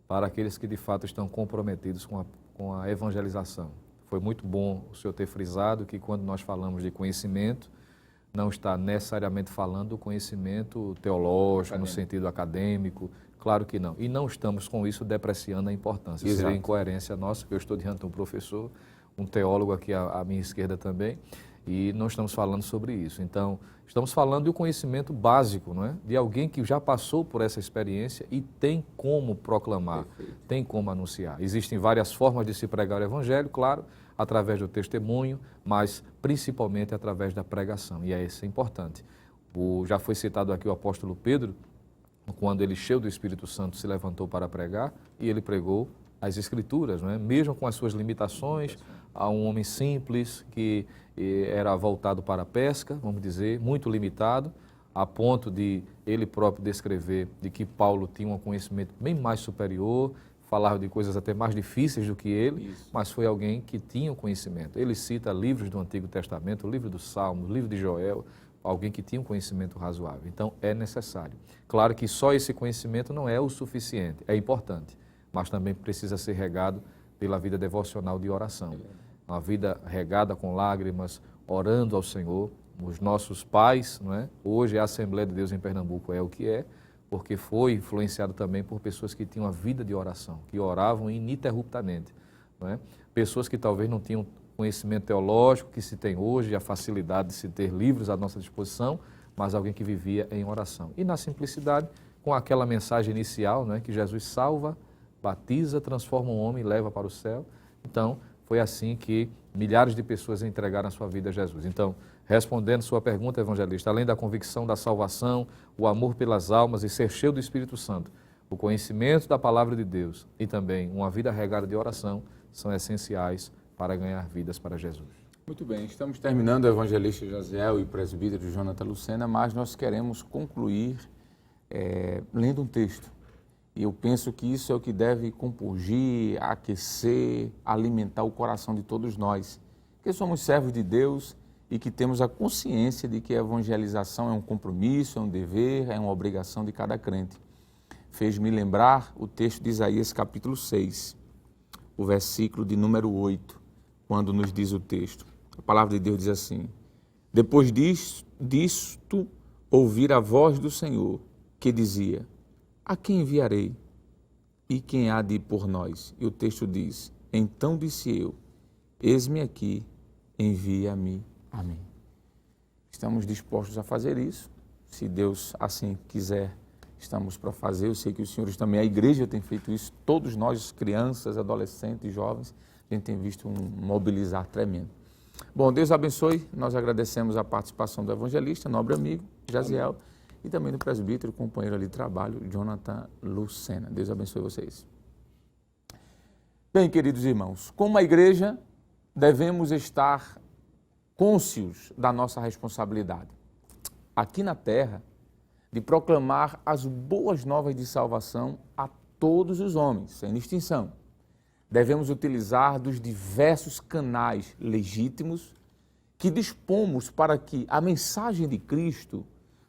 para aqueles que de fato estão comprometidos com a evangelização. Foi muito bom o senhor ter frisado que quando nós falamos de conhecimento, não está necessariamente falando do conhecimento teológico, no sentido acadêmico, claro que não. E não estamos com isso depreciando a importância. Exato. Seria incoerência nossa, que eu estou diante de um professor, um teólogo aqui à minha esquerda também, e não estamos falando sobre isso. Então, estamos falando do conhecimento básico, não é? De alguém que já passou por essa experiência e tem como proclamar, tem como anunciar. Existem várias formas de se pregar o evangelho, claro, através do testemunho, mas principalmente através da pregação, e isso é importante. Já foi citado aqui o apóstolo Pedro, quando ele, cheio do Espírito Santo, se levantou para pregar, e ele pregou as Escrituras, não é? Mesmo com as suas limitações, a um homem simples que era voltado para a pesca, vamos dizer, muito limitado, a ponto de ele próprio descrever de que Paulo tinha um conhecimento bem mais superior, falava de coisas até mais difíceis do que ele, mas foi alguém que tinha o conhecimento. Ele cita livros do Antigo Testamento, o livro dos Salmos, o livro de Joel, alguém que tinha um conhecimento razoável. Então, é necessário. Claro que só esse conhecimento não é o suficiente, é importante, mas também precisa ser regado pela vida devocional de oração. Uma vida regada com lágrimas, orando ao Senhor. Os nossos pais, não é? Hoje a Assembleia de Deus em Pernambuco é o que é, porque foi influenciado também por pessoas que tinham a vida de oração, que oravam ininterruptamente. Não é? Pessoas que talvez não tinham conhecimento teológico que se tem hoje, a facilidade de se ter livros à nossa disposição, mas alguém que vivia em oração. E na simplicidade, com aquela mensagem inicial, não é? Que Jesus salva, batiza, transforma um homem e leva para o céu. Então, foi assim que milhares de pessoas entregaram a sua vida a Jesus. Então, respondendo sua pergunta, evangelista, além da convicção da salvação, o amor pelas almas e ser cheio do Espírito Santo, o conhecimento da palavra de Deus e também uma vida regada de oração são essenciais para ganhar vidas para Jesus. Muito bem, estamos terminando o evangelista Jaziel e o presbítero Jonathan Lucena, mas nós queremos concluir lendo um texto. E eu penso que isso é o que deve compungir, aquecer, alimentar o coração de todos nós, que somos servos de Deus e que temos a consciência de que a evangelização é um compromisso, é um dever, é uma obrigação de cada crente. Fez-me lembrar o texto de Isaías capítulo 6, o versículo de número 8, quando nos diz o texto. A palavra de Deus diz assim: depois disto ouvir a voz do Senhor, que dizia: a quem enviarei? E quem há de ir por nós? E o texto diz: então disse eu: eis-me aqui, envia-me a mim. Estamos dispostos a fazer isso. Se Deus assim quiser, estamos para fazer. Eu sei que os senhores também, a igreja tem feito isso. Todos nós, crianças, adolescentes, jovens, a gente tem visto um mobilizar tremendo. Bom, Deus abençoe. Nós agradecemos a participação do evangelista, nobre amigo, Jaziel, e também do presbítero, companheiro ali de trabalho, Jonathan Lucena. Deus abençoe vocês. Bem, queridos irmãos, como a igreja, devemos estar cônscios da nossa responsabilidade aqui na terra de proclamar as boas novas de salvação a todos os homens, sem distinção. Devemos utilizar dos diversos canais legítimos que dispomos para que a mensagem de Cristo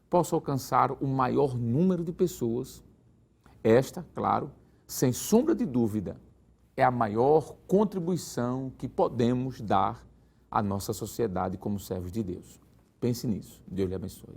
possa alcançar o maior número de pessoas. Esta, claro, sem sombra de dúvida, é a maior contribuição que podemos dar à nossa sociedade como servos de Deus. Pense nisso. Deus lhe abençoe.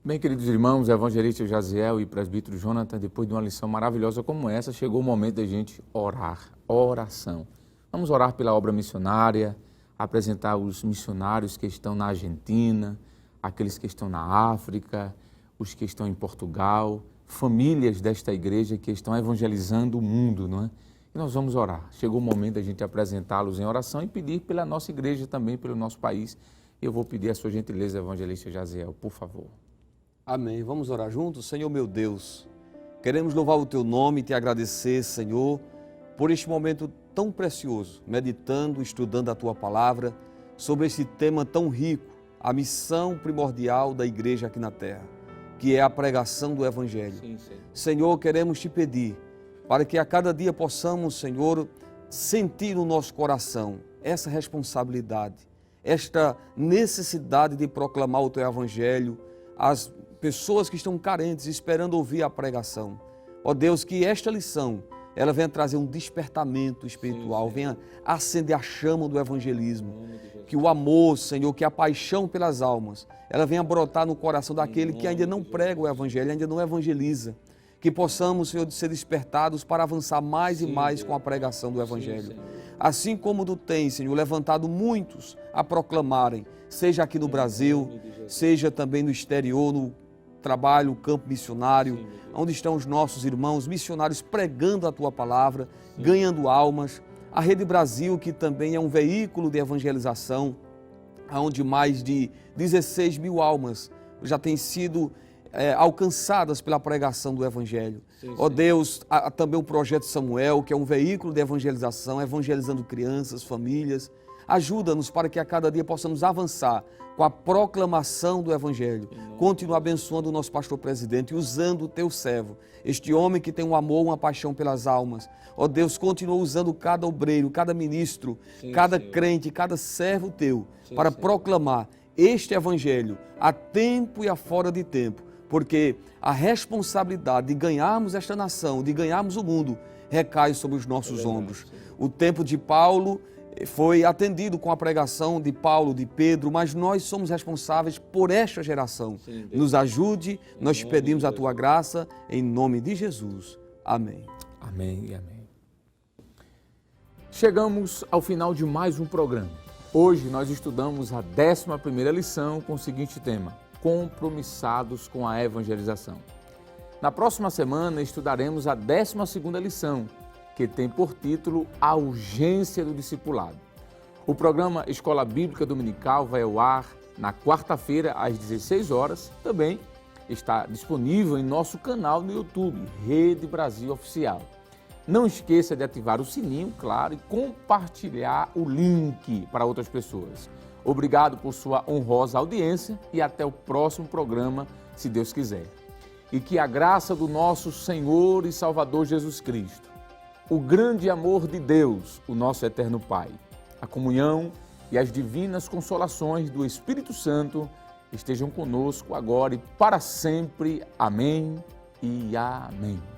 Bem, queridos irmãos, evangelista Jaziel e presbítero Jonathan, depois de uma lição maravilhosa como essa, chegou o momento da gente orar. Oração. Vamos orar pela obra missionária, apresentar os missionários que estão na Argentina, aqueles que estão na África, os que estão em Portugal, famílias desta igreja que estão evangelizando o mundo, não é? E nós vamos orar. Chegou o momento da gente apresentá-los em oração e pedir pela nossa igreja também, pelo nosso país. Eu vou pedir a sua gentileza, evangelista Jaziel, por favor. Amém. Vamos orar juntos? Senhor meu Deus, queremos louvar o Teu nome e Te agradecer, Senhor, por este momento tão precioso, meditando, estudando a Tua Palavra, sobre esse tema tão rico, a missão primordial da igreja aqui na terra, que é a pregação do Evangelho. Sim, sim. Senhor, queremos Te pedir para que a cada dia possamos, Senhor, sentir no nosso coração essa responsabilidade, esta necessidade de proclamar o Teu Evangelho às pessoas que estão carentes, esperando ouvir a pregação. Ó Deus, que esta lição, ela venha trazer um despertamento espiritual, venha acender a chama do evangelismo, que o amor, Senhor, que a paixão pelas almas, ela venha brotar no coração daquele que ainda não prega o evangelho, ainda não evangeliza, que possamos, Senhor, ser despertados para avançar mais e mais com a pregação do evangelho. Assim como Tu tens, Senhor, levantado muitos a proclamarem, seja aqui no Brasil, seja também no exterior, no trabalho, no campo missionário, onde estão os nossos irmãos missionários pregando a Tua palavra, ganhando almas. A Rede Brasil, que também é um veículo de evangelização, onde mais de 16 mil almas já têm sido alcançadas pela pregação do Evangelho. Ó Deus, há também o Projeto Samuel, que é um veículo de evangelização, evangelizando crianças, famílias. Ajuda-nos para que a cada dia possamos avançar com a proclamação do Evangelho. Continua abençoando o nosso pastor presidente, usando o teu servo, este homem que tem um amor, uma paixão pelas almas. Ó Deus, continua usando cada obreiro, cada ministro, cada crente, cada servo teu, para proclamar este Evangelho a tempo e a fora de tempo, porque a responsabilidade de ganharmos esta nação, de ganharmos o mundo, recai sobre os nossos ombros. O tempo de Paulo foi atendido com a pregação de Paulo, de Pedro, mas nós somos responsáveis por esta geração. Nos ajude, nós te pedimos a tua graça, em nome de Jesus. Amém. Amém e amém. Chegamos ao final de mais um programa. Hoje nós estudamos a 11ª lição com o seguinte tema: compromissados com a evangelização. Na próxima semana estudaremos a 12ª lição, que tem por título A Urgência do Discipulado. O programa Escola Bíblica Dominical vai ao ar na quarta-feira às 16 horas. Também está disponível em nosso canal no YouTube, Rede Brasil Oficial. Não esqueça de ativar o sininho, claro, e compartilhar o link para outras pessoas. Obrigado por sua honrosa audiência e até o próximo programa, se Deus quiser. E que a graça do nosso Senhor e Salvador Jesus Cristo, o grande amor de Deus, o nosso eterno Pai, a comunhão e as divinas consolações do Espírito Santo estejam conosco agora e para sempre. Amém e amém.